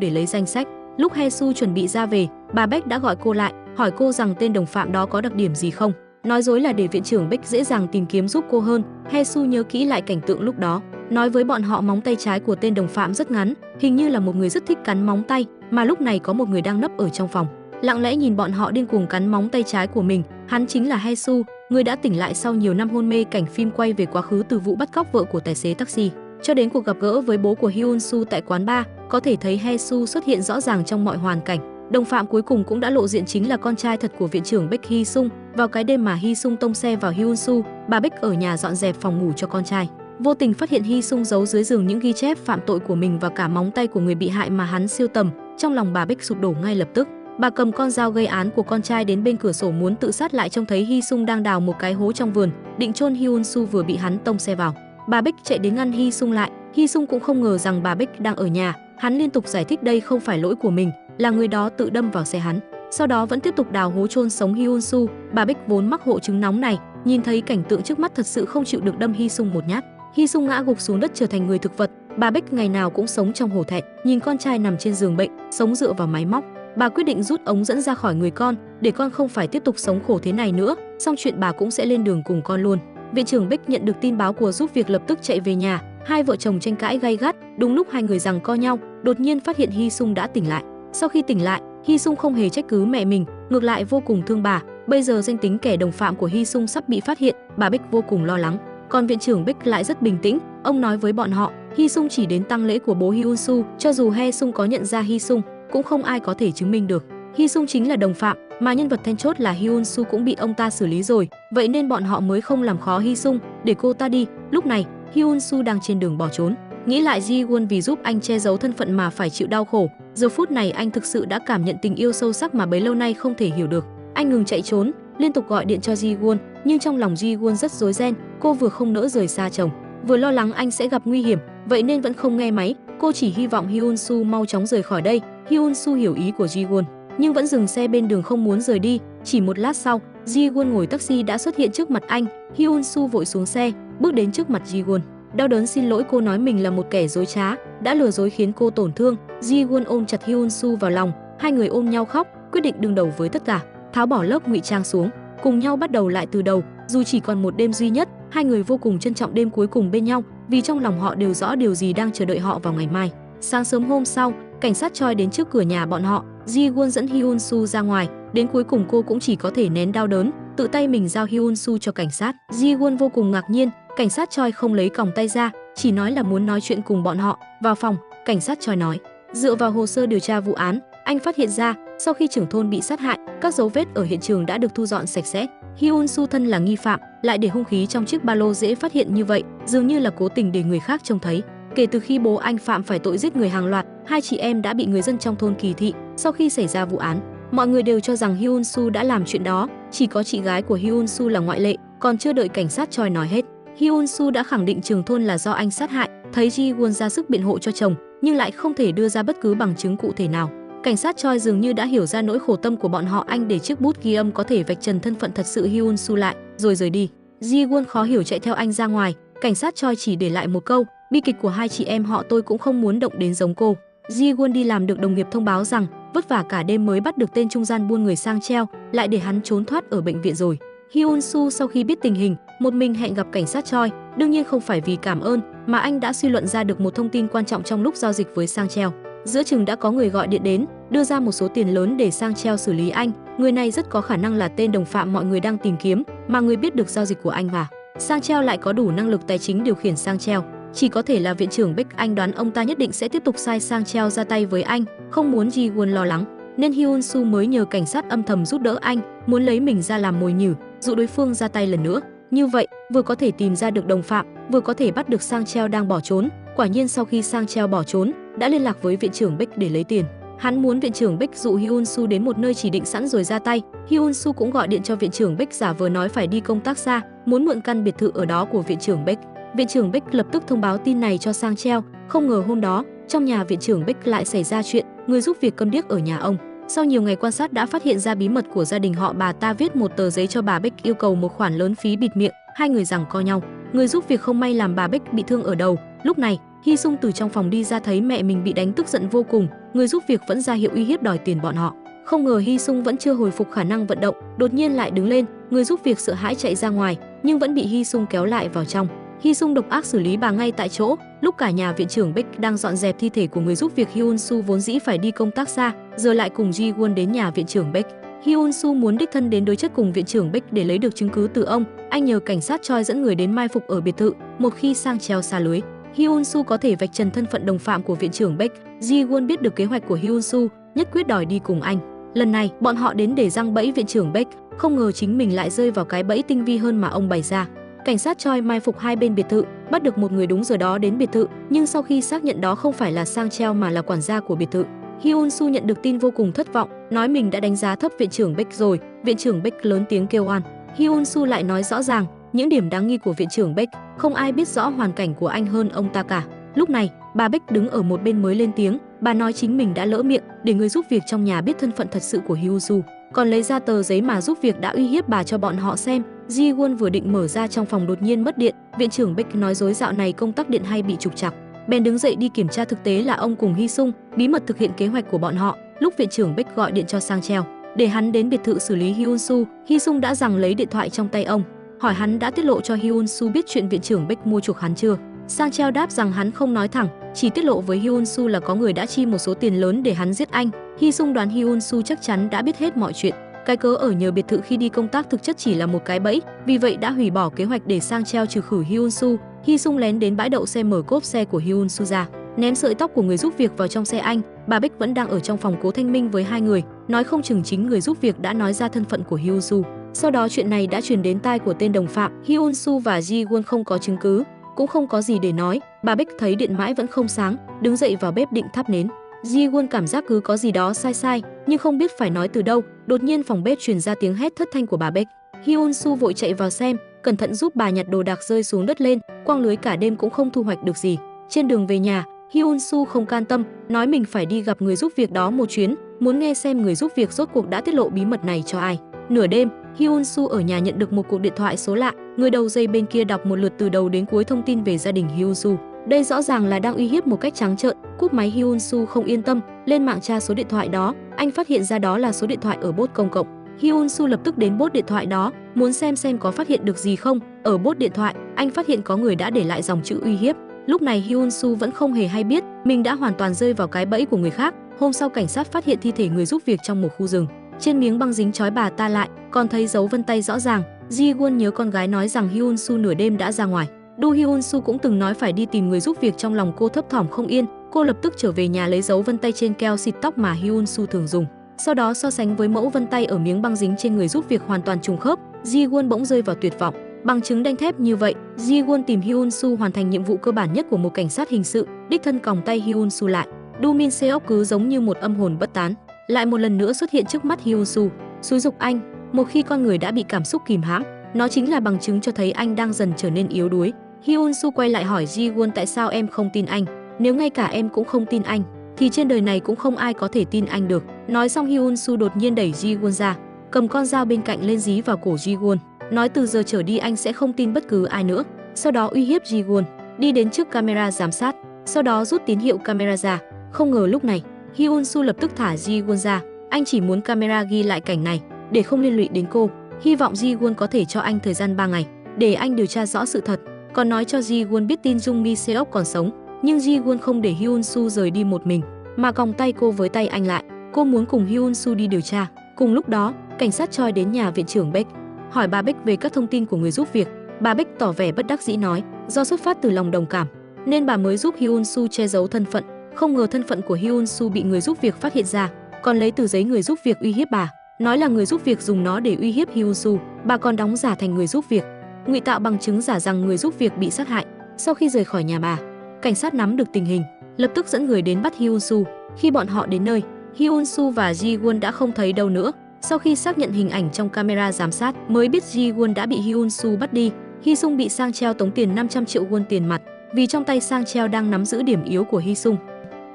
để lấy danh sách. Lúc Hesu chuẩn bị ra về, bà Beck đã gọi cô lại, hỏi cô rằng tên đồng phạm đó có đặc điểm gì không. Nói dối là để viện trưởng Beck dễ dàng tìm kiếm giúp cô hơn. Hesu nhớ kỹ lại cảnh tượng lúc đó, nói với bọn họ móng tay trái của tên đồng phạm rất ngắn, hình như là một người rất thích cắn móng tay, mà lúc này có một người đang nấp ở trong phòng, lặng lẽ nhìn bọn họ điên cuồng cắn móng tay trái của mình. Hắn chính là Hesu, người đã tỉnh lại sau nhiều năm hôn mê. Cảnh phim quay về quá khứ từ vụ bắt cóc vợ của tài xế taxi cho đến cuộc gặp gỡ với bố của Hyun-soo tại quán bar, có thể thấy Hesu xuất hiện rõ ràng trong mọi hoàn cảnh. Đồng phạm cuối cùng cũng đã lộ diện, chính là con trai thật của viện trưởng Beck, Hee-sung. Vào cái đêm mà Hee-sung tông xe vào Hyun-soo, bà Beck ở nhà dọn dẹp phòng ngủ cho con trai, vô tình phát hiện Hee-sung giấu dưới giường những ghi chép phạm tội của mình và cả móng tay của người bị hại mà hắn siêu tầm. Trong lòng bà Beck sụp đổ ngay lập tức. Bà cầm con dao gây án của con trai đến bên cửa sổ muốn tự sát, lại trông thấy Hee-sung đang đào một cái hố trong vườn, định chôn Hyun-soo vừa bị hắn tông xe vào. Bà Beck chạy đến ngăn Hee-sung lại. Hee-sung cũng không ngờ rằng bà Beck đang ở nhà. Hắn liên tục giải thích đây không phải lỗi của mình, là người đó tự đâm vào xe hắn. Sau đó vẫn tiếp tục đào hố chôn sống Hyun-soo. Bà Beck vốn mắc hội chứng nóng này, nhìn thấy cảnh tượng trước mắt thật sự không chịu được, đâm Hee-sung một nhát. Hee-sung ngã gục xuống đất trở thành người thực vật. Bà Beck ngày nào cũng sống trong hổ thẹn, nhìn con trai nằm trên giường bệnh, sống dựa vào máy móc. Bà quyết định rút ống dẫn ra khỏi người con, để con không phải tiếp tục sống khổ thế này nữa, xong chuyện bà cũng sẽ lên đường cùng con luôn. Viện trưởng Beck nhận được tin báo của giúp việc lập tức chạy về nhà. Hai vợ chồng tranh cãi gay gắt, đúng lúc hai người giằng co nhau, đột nhiên phát hiện Hee-sung đã tỉnh lại. Sau khi tỉnh lại, Hee-sung không hề trách cứ mẹ mình, ngược lại vô cùng thương bà. Bây giờ danh tính kẻ đồng phạm của Hee-sung sắp bị phát hiện, bà Beck vô cùng lo lắng. Còn viện trưởng Beck lại rất bình tĩnh, ông nói với bọn họ, Hee-sung chỉ đến tang lễ của bố Hyun-soo, cho dù Hee-sung có nhận ra Hee-sung, cũng không ai có thể chứng minh được Hee-sung chính là đồng phạm, mà nhân vật then chốt là Hyun-soo cũng bị ông ta xử lý rồi, vậy nên bọn họ mới không làm khó Hee-sung, để cô ta đi. Lúc này, Hyun-soo đang trên đường bỏ trốn. Nghĩ lại Ji-won vì giúp anh che giấu thân phận mà phải chịu đau khổ, giờ phút này anh thực sự đã cảm nhận tình yêu sâu sắc mà bấy lâu nay không thể hiểu được. Anh ngừng chạy trốn, liên tục gọi điện cho Ji-won, nhưng trong lòng Ji-won rất rối ren, cô vừa không nỡ rời xa chồng, vừa lo lắng anh sẽ gặp nguy hiểm, vậy nên vẫn không nghe máy. Cô chỉ hy vọng Hyun-soo mau chóng rời khỏi đây. Hyun-soo hiểu ý của Ji-won, nhưng vẫn dừng xe bên đường không muốn rời đi. Chỉ một lát sau, Ji-won ngồi taxi đã xuất hiện trước mặt anh. Hyun-soo vội xuống xe, bước đến trước mặt Ji-won, đau đớn xin lỗi. Cô nói mình là một kẻ dối trá, đã lừa dối khiến cô tổn thương. Ji-won ôm chặt Hyun-soo vào lòng, hai người ôm nhau khóc, quyết định đương đầu với tất cả, tháo bỏ lớp ngụy trang xuống, cùng nhau bắt đầu lại từ đầu. Dù chỉ còn một đêm duy nhất, hai người vô cùng trân trọng đêm cuối cùng bên nhau, vì trong lòng họ đều rõ điều gì đang chờ đợi họ vào ngày mai. Sáng sớm hôm sau, cảnh sát Choi đến trước cửa nhà bọn họ. Ji-won dẫn Hyun-soo ra ngoài, đến cuối cùng cô cũng chỉ có thể nén đau đớn, tự tay mình giao Hyun-soo cho cảnh sát. Ji-won vô cùng ngạc nhiên, cảnh sát Choi không lấy còng tay ra, chỉ nói là muốn nói chuyện cùng bọn họ. Vào phòng, cảnh sát Choi nói, dựa vào hồ sơ điều tra vụ án, anh phát hiện ra, sau khi trưởng thôn bị sát hại, các dấu vết ở hiện trường đã được thu dọn sạch sẽ. Hyun-soo thân là nghi phạm, lại để hung khí trong chiếc ba lô dễ phát hiện như vậy, dường như là cố tình để người khác trông thấy. Kể từ khi bố anh phạm phải tội giết người hàng loạt, hai chị em đã bị người dân trong thôn kỳ thị. Sau khi xảy ra vụ án, mọi người đều cho rằng Hyun-soo đã làm chuyện đó, chỉ có chị gái của Hyun-soo là ngoại lệ. Còn chưa đợi cảnh sát Choi nói hết, Hyun-soo đã khẳng định trưởng thôn là do anh sát hại. Thấy Ji-won ra sức biện hộ cho chồng, nhưng lại không thể đưa ra bất cứ bằng chứng cụ thể nào. Cảnh sát Choi dường như đã hiểu ra nỗi khổ tâm của bọn họ. Anh để chiếc bút ghi âm có thể vạch trần thân phận thật sự Hyun-soo lại, rồi rời đi. Ji-won khó hiểu chạy theo anh ra ngoài. Cảnh sát Choi chỉ để lại một câu, bi kịch của hai chị em họ tôi cũng không muốn động đến giống cô. Ji-won đi làm được đồng nghiệp thông báo rằng vất vả cả đêm mới bắt được tên trung gian buôn người sang treo, lại để hắn trốn thoát ở bệnh viện rồi. Hyun-soo sau khi biết tình hình, một mình hẹn gặp cảnh sát Choi, đương nhiên không phải vì cảm ơn, mà anh đã suy luận ra được một thông tin quan trọng trong lúc giao dịch với Sang Treo. Giữa chừng đã có người gọi điện đến, đưa ra một số tiền lớn để Sang Treo xử lý anh. Người này rất có khả năng là tên đồng phạm mọi người đang tìm kiếm, mà người biết được giao dịch của anh và Sang Treo lại có đủ năng lực tài chính điều khiển Sang Treo. Chỉ có thể là viện trưởng Beck. Anh đoán ông ta nhất định sẽ tiếp tục sai Sang Treo ra tay với anh, không muốn Ji-won lo lắng, nên Hyun-soo mới nhờ cảnh sát âm thầm giúp đỡ anh, muốn lấy mình ra làm mồi nhử, dụ đối phương ra tay lần nữa. Như vậy, vừa có thể tìm ra được đồng phạm, vừa có thể bắt được Sang Treo đang bỏ trốn. Quả nhiên sau khi Sang Treo bỏ trốn, đã liên lạc với viện trưởng Beck để lấy tiền. Hắn muốn viện trưởng Beck dụ Hyun-soo đến một nơi chỉ định sẵn rồi ra tay. Hyun-soo cũng gọi điện cho viện trưởng Beck giả vờ nói phải đi công tác xa, muốn mượn căn biệt thự ở đó của viện trưởng Beck. Viện trưởng Beck lập tức thông báo tin này cho Sang Treo. Không ngờ hôm đó, trong nhà viện trưởng Beck lại xảy ra chuyện, người giúp việc câm điếc ở nhà ông. Sau nhiều ngày quan sát đã phát hiện ra bí mật của gia đình họ, bà ta viết một tờ giấy cho bà Beck yêu cầu một khoản lớn phí bịt miệng, hai người giằng co nhau. Người giúp việc không may làm bà Beck bị thương ở đầu. Lúc này, Hy Sung từ trong phòng đi ra thấy mẹ mình bị đánh, tức giận vô cùng. Người giúp việc vẫn ra hiệu uy hiếp đòi tiền bọn họ. Không ngờ Hy Sung vẫn chưa hồi phục khả năng vận động, đột nhiên lại đứng lên. Người giúp việc sợ hãi chạy ra ngoài, nhưng vẫn bị Hy Sung kéo lại vào trong. Hy Sung độc ác xử lý bà ngay tại chỗ. Lúc cả nhà viện trưởng Beck đang dọn dẹp thi thể của người giúp việc, Hyun Soo vốn dĩ phải đi công tác xa, giờ lại cùng Ji Won đến nhà viện trưởng Beck. Hyun Soo muốn đích thân đến đối chất cùng viện trưởng Beck để lấy được chứng cứ từ ông. Anh nhờ cảnh sát Choi dẫn người đến mai phục ở biệt thự. Một khi Sang Treo xa lưới, Hyun Soo có thể vạch trần thân phận đồng phạm của viện trưởng Beck. Ji Won biết được kế hoạch của Hyun Soo, nhất quyết đòi đi cùng anh. Lần này, bọn họ đến để giăng bẫy viện trưởng Beck, không ngờ chính mình lại rơi vào cái bẫy tinh vi hơn mà ông bày ra. Cảnh sát Choi mai phục hai bên biệt thự, bắt được một người đúng giờ đó đến biệt thự, nhưng sau khi xác nhận đó không phải là Sang Treo mà là quản gia của biệt thự. Hyun Soo nhận được tin vô cùng thất vọng, nói mình đã đánh giá thấp viện trưởng Beck rồi. Viện trưởng Beck lớn tiếng kêu oan. Hyun Soo lại nói rõ ràng những điểm đáng nghi của viện trưởng Beck, không ai biết rõ hoàn cảnh của anh hơn ông ta cả. Lúc này, bà Beck đứng ở một bên mới lên tiếng, bà nói chính mình đã lỡ miệng để người giúp việc trong nhà biết thân phận thật sự của Hyun Soo, còn lấy ra tờ giấy mà giúp việc đã uy hiếp bà cho bọn họ xem. Ji Won vừa định mở ra trong phòng đột nhiên mất điện. Viện trưởng Beck nói dối dạo này công tắc điện hay bị trục trặc, bèn đứng dậy đi kiểm tra. Thực tế là ông cùng Hy Sung bí mật thực hiện kế hoạch của bọn họ. Lúc viện trưởng Beck gọi điện cho Sang Treo để hắn đến biệt thự xử lý Hyun Soo, Hy Sung đã giằng lấy điện thoại trong tay ông, hỏi hắn đã tiết lộ cho Hyun Soo biết chuyện viện trưởng Beck mua chuộc hắn chưa. Sang Treo đáp rằng hắn không nói thẳng, chỉ tiết lộ với Hyun Soo là có người đã chi một số tiền lớn để hắn giết anh. Hy Sung đoán Hyun Soo chắc chắn đã biết hết mọi chuyện. Cái cớ ở nhờ biệt thự khi đi công tác thực chất chỉ là một cái bẫy, vì vậy đã hủy bỏ kế hoạch để Sang Treo trừ khử Hyun Soo. Hy Sung lén đến bãi đậu xe, mở cốp xe của Hyun Soo ra, ném sợi tóc của người giúp việc vào trong xe anh. Bà Beck vẫn đang ở trong phòng cố thanh minh với hai người, nói không chừng chính người giúp việc đã nói ra thân phận của Hyun Soo. Sau đó chuyện này đã truyền đến tai của tên đồng phạm. Hyun Soo và Ji Won không có chứng cứ, cũng không có gì để nói. Bà Beck thấy điện mãi vẫn không sáng, đứng dậy vào bếp định thắp nến. Ji Won cảm giác cứ có gì đó sai sai, nhưng không biết phải nói từ đâu. Đột nhiên phòng bếp truyền ra tiếng hét thất thanh của bà Beck. Hyun Soo vội chạy vào xem, cẩn thận giúp bà nhặt đồ đạc rơi xuống đất lên. Quăng lưới cả đêm cũng không thu hoạch được gì. Trên đường về nhà, Hyun Soo không can tâm, nói mình phải đi gặp người giúp việc đó một chuyến, muốn nghe xem người giúp việc rốt cuộc đã tiết lộ bí mật này cho ai. Nửa đêm, Hyun Soo ở nhà nhận được một cuộc điện thoại số lạ. Người đầu dây bên kia đọc một lượt từ đầu đến cuối thông tin về gia đình Hyun Soo. Đây rõ ràng là đang uy hiếp một cách trắng trợn. Cúp máy, Hyun Soo không yên tâm, lên mạng tra số điện thoại đó. Anh phát hiện ra đó là số điện thoại ở bốt công cộng. Hyun Soo lập tức đến bốt điện thoại đó, muốn xem có phát hiện được gì không. Ở bốt điện thoại, anh phát hiện có người đã để lại dòng chữ uy hiếp. Lúc này Hyun Soo vẫn không hề hay biết mình đã hoàn toàn rơi vào cái bẫy của người khác. Hôm sau, cảnh sát phát hiện thi thể người giúp việc trong một khu rừng. Trên miếng băng dính trói bà ta lại, còn thấy dấu vân tay rõ ràng. Ji Won nhớ con gái nói rằng Hyun Soo nửa đêm đã ra ngoài. Do Hyun Soo cũng từng nói phải đi tìm người giúp việc, trong lòng cô thấp thỏm không yên. Cô lập tức trở về nhà lấy dấu vân tay trên keo xịt tóc mà Hyun Soo thường dùng. Sau đó so sánh với mẫu vân tay ở miếng băng dính trên người giúp việc hoàn toàn trùng khớp. Ji Won bỗng rơi vào tuyệt vọng. Bằng chứng đanh thép như vậy, Ji Won tìm Hyun Soo hoàn thành nhiệm vụ cơ bản nhất của một cảnh sát hình sự, đích thân còng tay Hyun Soo lại. Do Min Seok cứ giống như một âm hồn bất tán, lại một lần nữa xuất hiện trước mắt Hyun Soo, xúi giục anh. Một khi con người đã bị cảm xúc kìm hãm, nó chính là bằng chứng cho thấy anh đang dần trở nên yếu đuối. Hyun Soo quay lại hỏi Ji Won, tại sao em không tin anh? Nếu ngay cả em cũng không tin anh, thì trên đời này cũng không ai có thể tin anh được. Nói xong, Hyun Soo đột nhiên đẩy Ji Won ra, cầm con dao bên cạnh lên dí vào cổ Ji Won, nói từ giờ trở đi anh sẽ không tin bất cứ ai nữa. Sau đó uy hiếp Ji Won, đi đến trước camera giám sát, sau đó rút tín hiệu camera ra. Không ngờ lúc này, Hyun Soo lập tức thả Ji Won ra. Anh chỉ muốn camera ghi lại cảnh này để không liên lụy đến cô. Hy vọng Ji Won có thể cho anh thời gian 3 ngày để anh điều tra rõ sự thật. Còn nói cho Ji Won biết tin Jung Mi Seok còn sống. Nhưng Ji Won không để Hyun Soo rời đi một mình, mà còng tay cô với tay anh lại. Cô muốn cùng Hyun Soo đi điều tra. Cùng lúc đó, cảnh sát Choi đến nhà viện trưởng Beck, hỏi bà Beck về các thông tin của người giúp việc. Bà Beck tỏ vẻ bất đắc dĩ nói, do xuất phát từ lòng đồng cảm nên bà mới giúp Hyun Soo che giấu thân phận. Không ngờ thân phận của Hyun Soo bị người giúp việc phát hiện ra, còn lấy tờ giấy người giúp việc uy hiếp bà, nói là người giúp việc dùng nó để uy hiếp Hyun Soo. Bà còn đóng giả thành người giúp việc, ngụy tạo bằng chứng giả rằng người giúp việc bị sát hại. Sau khi rời khỏi nhà bà, cảnh sát nắm được tình hình, lập tức dẫn người đến bắt Hyun Soo. Khi bọn họ đến nơi, Hyun Soo và Ji Won đã không thấy đâu nữa. Sau khi xác nhận hình ảnh trong camera giám sát, mới biết Ji Won đã bị Hyun Soo bắt đi. Hy Sung bị Sang Cheo tống tiền 500 triệu won tiền mặt, vì trong tay Sang Cheo đang nắm giữ điểm yếu của Hy Sung.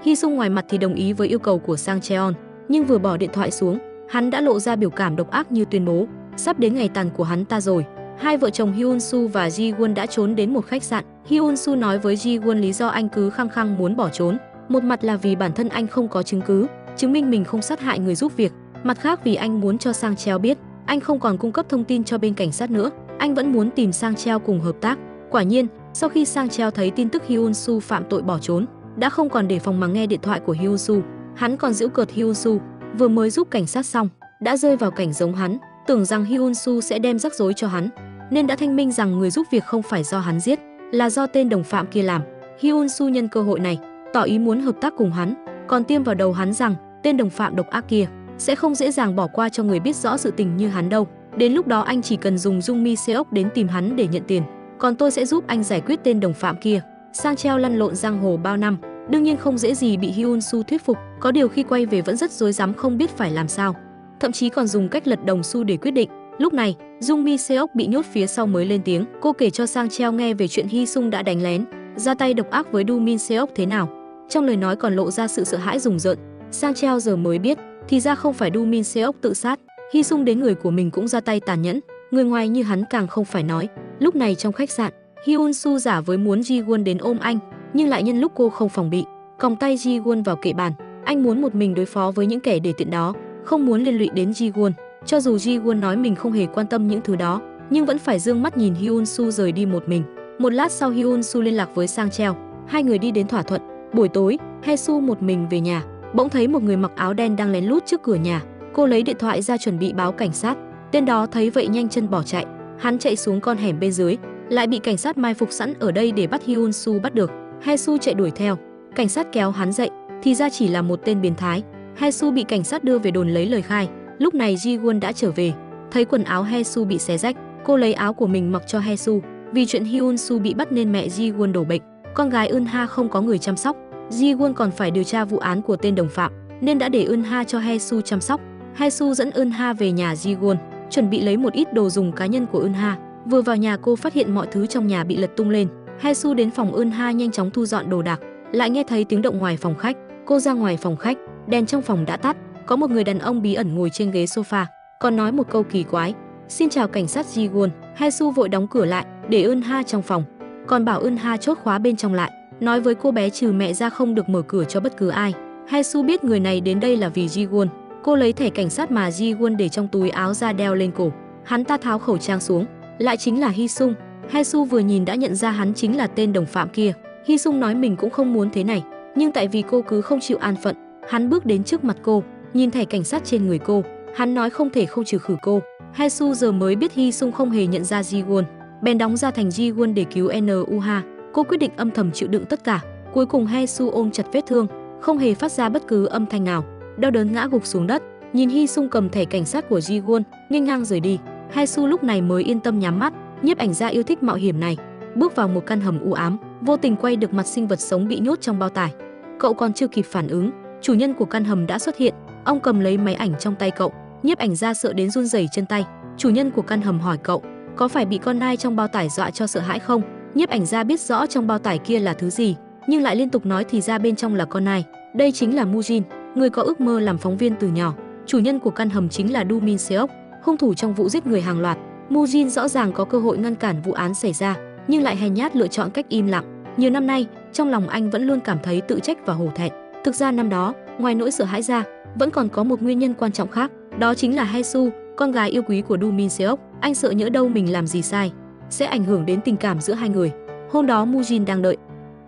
Hy Sung ngoài mặt thì đồng ý với yêu cầu của Sang Cheon, nhưng vừa bỏ điện thoại xuống, hắn đã lộ ra biểu cảm độc ác như tuyên bố sắp đến ngày tàn của hắn ta rồi. Hai vợ chồng Hyun Soo và Ji Won đã trốn đến một khách sạn. Hyun Soo nói với Ji Won lý do anh cứ khăng khăng muốn bỏ trốn, một mặt là vì bản thân anh không có chứng cứ chứng minh mình không sát hại người giúp việc, mặt khác vì anh muốn cho Sang Cheo biết anh không còn cung cấp thông tin cho bên cảnh sát nữa, anh vẫn muốn tìm Sang Cheo cùng hợp tác. Quả nhiên, sau khi Sang Cheo thấy tin tức Hyun Soo phạm tội bỏ trốn, đã không còn đề phòng mà nghe điện thoại của Hyun Soo. Hắn còn giễu cợt Hyun Soo vừa mới giúp cảnh sát xong đã rơi vào cảnh giống hắn, tưởng rằng Hyun Soo sẽ đem rắc rối cho hắn, nên đã thanh minh rằng người giúp việc không phải do hắn giết, là do tên đồng phạm kia làm. Hyun Soo nhân cơ hội này tỏ ý muốn hợp tác cùng hắn, còn tiêm vào đầu hắn rằng tên đồng phạm độc ác kia sẽ không dễ dàng bỏ qua cho người biết rõ sự tình như hắn đâu. Đến lúc đó anh chỉ cần dùng Jung Mi Seok đến tìm hắn để nhận tiền, còn tôi sẽ giúp anh giải quyết tên đồng phạm kia. Sang Cheo lăn lộn giang hồ bao năm, đương nhiên không dễ gì bị Hyun Soo thuyết phục, có điều khi quay về vẫn rất rối rắm không biết phải làm sao, thậm chí còn dùng cách lật đồng xu để quyết định. Lúc này, Jung Mi Seok bị nhốt phía sau mới lên tiếng. Cô kể cho Sang Cheo nghe về chuyện Hy Sung đã đánh lén, ra tay độc ác với Du Min Seok thế nào. Trong lời nói còn lộ ra sự sợ hãi rùng rợn. Sang Cheo giờ mới biết, thì ra không phải Du Min Seok tự sát, Hy Sung đến người của mình cũng ra tay tàn nhẫn, người ngoài như hắn càng không phải nói. Lúc này trong khách sạn, Hyun Soo giả với muốn Ji Won đến ôm anh, nhưng lại nhân lúc cô không phòng bị, còng tay Ji Won vào kệ bàn. Anh muốn một mình đối phó với những kẻ để tiện đó, không muốn liên lụy đến Ji Won. Cho dù Ji Won nói mình không hề quan tâm những thứ đó, nhưng vẫn phải dương mắt nhìn Hyun Soo rời đi một mình. Một lát sau Hyun Soo liên lạc với Sang Cheo, hai người đi đến thỏa thuận. Buổi tối, Hae Soo một mình về nhà, bỗng thấy một người mặc áo đen đang lén lút trước cửa nhà. Cô lấy điện thoại ra chuẩn bị báo cảnh sát. Tên đó thấy vậy nhanh chân bỏ chạy. Hắn chạy xuống con hẻm bên dưới, lại bị cảnh sát mai phục sẵn ở đây để bắt Hyun Soo bắt được. Hae Soo chạy đuổi theo, cảnh sát kéo hắn dậy, thì ra chỉ là một tên biến thái. Hae Soo bị cảnh sát đưa về đồn lấy lời khai. Lúc này Ji Won đã trở về, thấy quần áo Hae Soo bị xé rách, cô lấy áo của mình mặc cho Hae Soo. Vì chuyện Hyun Soo bị bắt nên mẹ Ji Won đổ bệnh, con gái Eun Ha không có người chăm sóc. Ji Won còn phải điều tra vụ án của tên đồng phạm, nên đã để Eun Ha cho Hae Soo chăm sóc. Hae Soo dẫn Eun Ha về nhà Ji Won, chuẩn bị lấy một ít đồ dùng cá nhân của Eun Ha. Vừa vào nhà cô phát hiện mọi thứ trong nhà bị lật tung lên. Hae Soo đến phòng Eun Ha nhanh chóng thu dọn đồ đạc, lại nghe thấy tiếng động ngoài phòng khách. Cô ra ngoài phòng khách, đèn trong phòng đã tắt, có một người đàn ông bí ẩn ngồi trên ghế sofa, còn nói một câu kỳ quái: "Xin chào cảnh sát Ji Won." Hae Soo vội đóng cửa lại, để Eun Ha trong phòng, còn bảo Eun Ha chốt khóa bên trong lại, nói với cô bé trừ mẹ ra không được mở cửa cho bất cứ ai. Hae Soo biết người này đến đây là vì Ji Won. Cô lấy thẻ cảnh sát mà Ji Won để trong túi áo ra đeo lên cổ. Hắn ta tháo khẩu trang xuống, lại chính là Hy Sung. Hae Soo vừa nhìn đã nhận ra hắn chính là tên đồng phạm kia. Hy Sung nói mình cũng không muốn thế này, nhưng tại vì cô cứ không chịu an phận, hắn bước đến trước mặt cô, nhìn thẻ cảnh sát trên người cô, hắn nói không thể không trừ khử cô. Hae Soo giờ mới biết Hy Sung không hề nhận ra Ji Won, bèn đóng ra thành Ji Won để cứu Nu-ha. Cô quyết định âm thầm chịu đựng tất cả. Cuối cùng Hae Soo ôm chặt vết thương, không hề phát ra bất cứ âm thanh nào, đau đớn ngã gục xuống đất. Nhìn Hy Sung cầm thẻ cảnh sát của Ji Won nghênh ngang rời đi, Hae Soo lúc này mới yên tâm nhắm mắt. Nhiếp ảnh gia yêu thích mạo hiểm này bước vào một căn hầm u ám, vô tình quay được mặt sinh vật sống bị nhốt trong bao tải. Cậu còn chưa kịp phản ứng, chủ nhân của căn hầm đã xuất hiện. Ông cầm lấy máy ảnh trong tay cậu. Nhiếp ảnh gia sợ đến run rẩy chân tay. Chủ nhân của căn hầm hỏi cậu: "Có phải bị con nai trong bao tải dọa cho sợ hãi không?" Nhiếp ảnh gia biết rõ trong bao tải kia là thứ gì, nhưng lại liên tục nói thì ra bên trong là con nai. Đây chính là Mujin, người có ước mơ làm phóng viên từ nhỏ. Chủ nhân của căn hầm chính là Du Min Seok, hung thủ trong vụ giết người hàng loạt. Mujin rõ ràng có cơ hội ngăn cản vụ án xảy ra, nhưng lại hèn nhát lựa chọn cách im lặng. Nhiều năm nay, trong lòng anh vẫn luôn cảm thấy tự trách và hổ thẹn. Thực ra năm đó, ngoài nỗi sợ hãi ra, vẫn còn có một nguyên nhân quan trọng khác, đó chính là Hae Soo, con gái yêu quý của Du Min Seok. Anh sợ nhỡ đâu mình làm gì sai sẽ ảnh hưởng đến tình cảm giữa hai người. Hôm đó Mujin đang đợi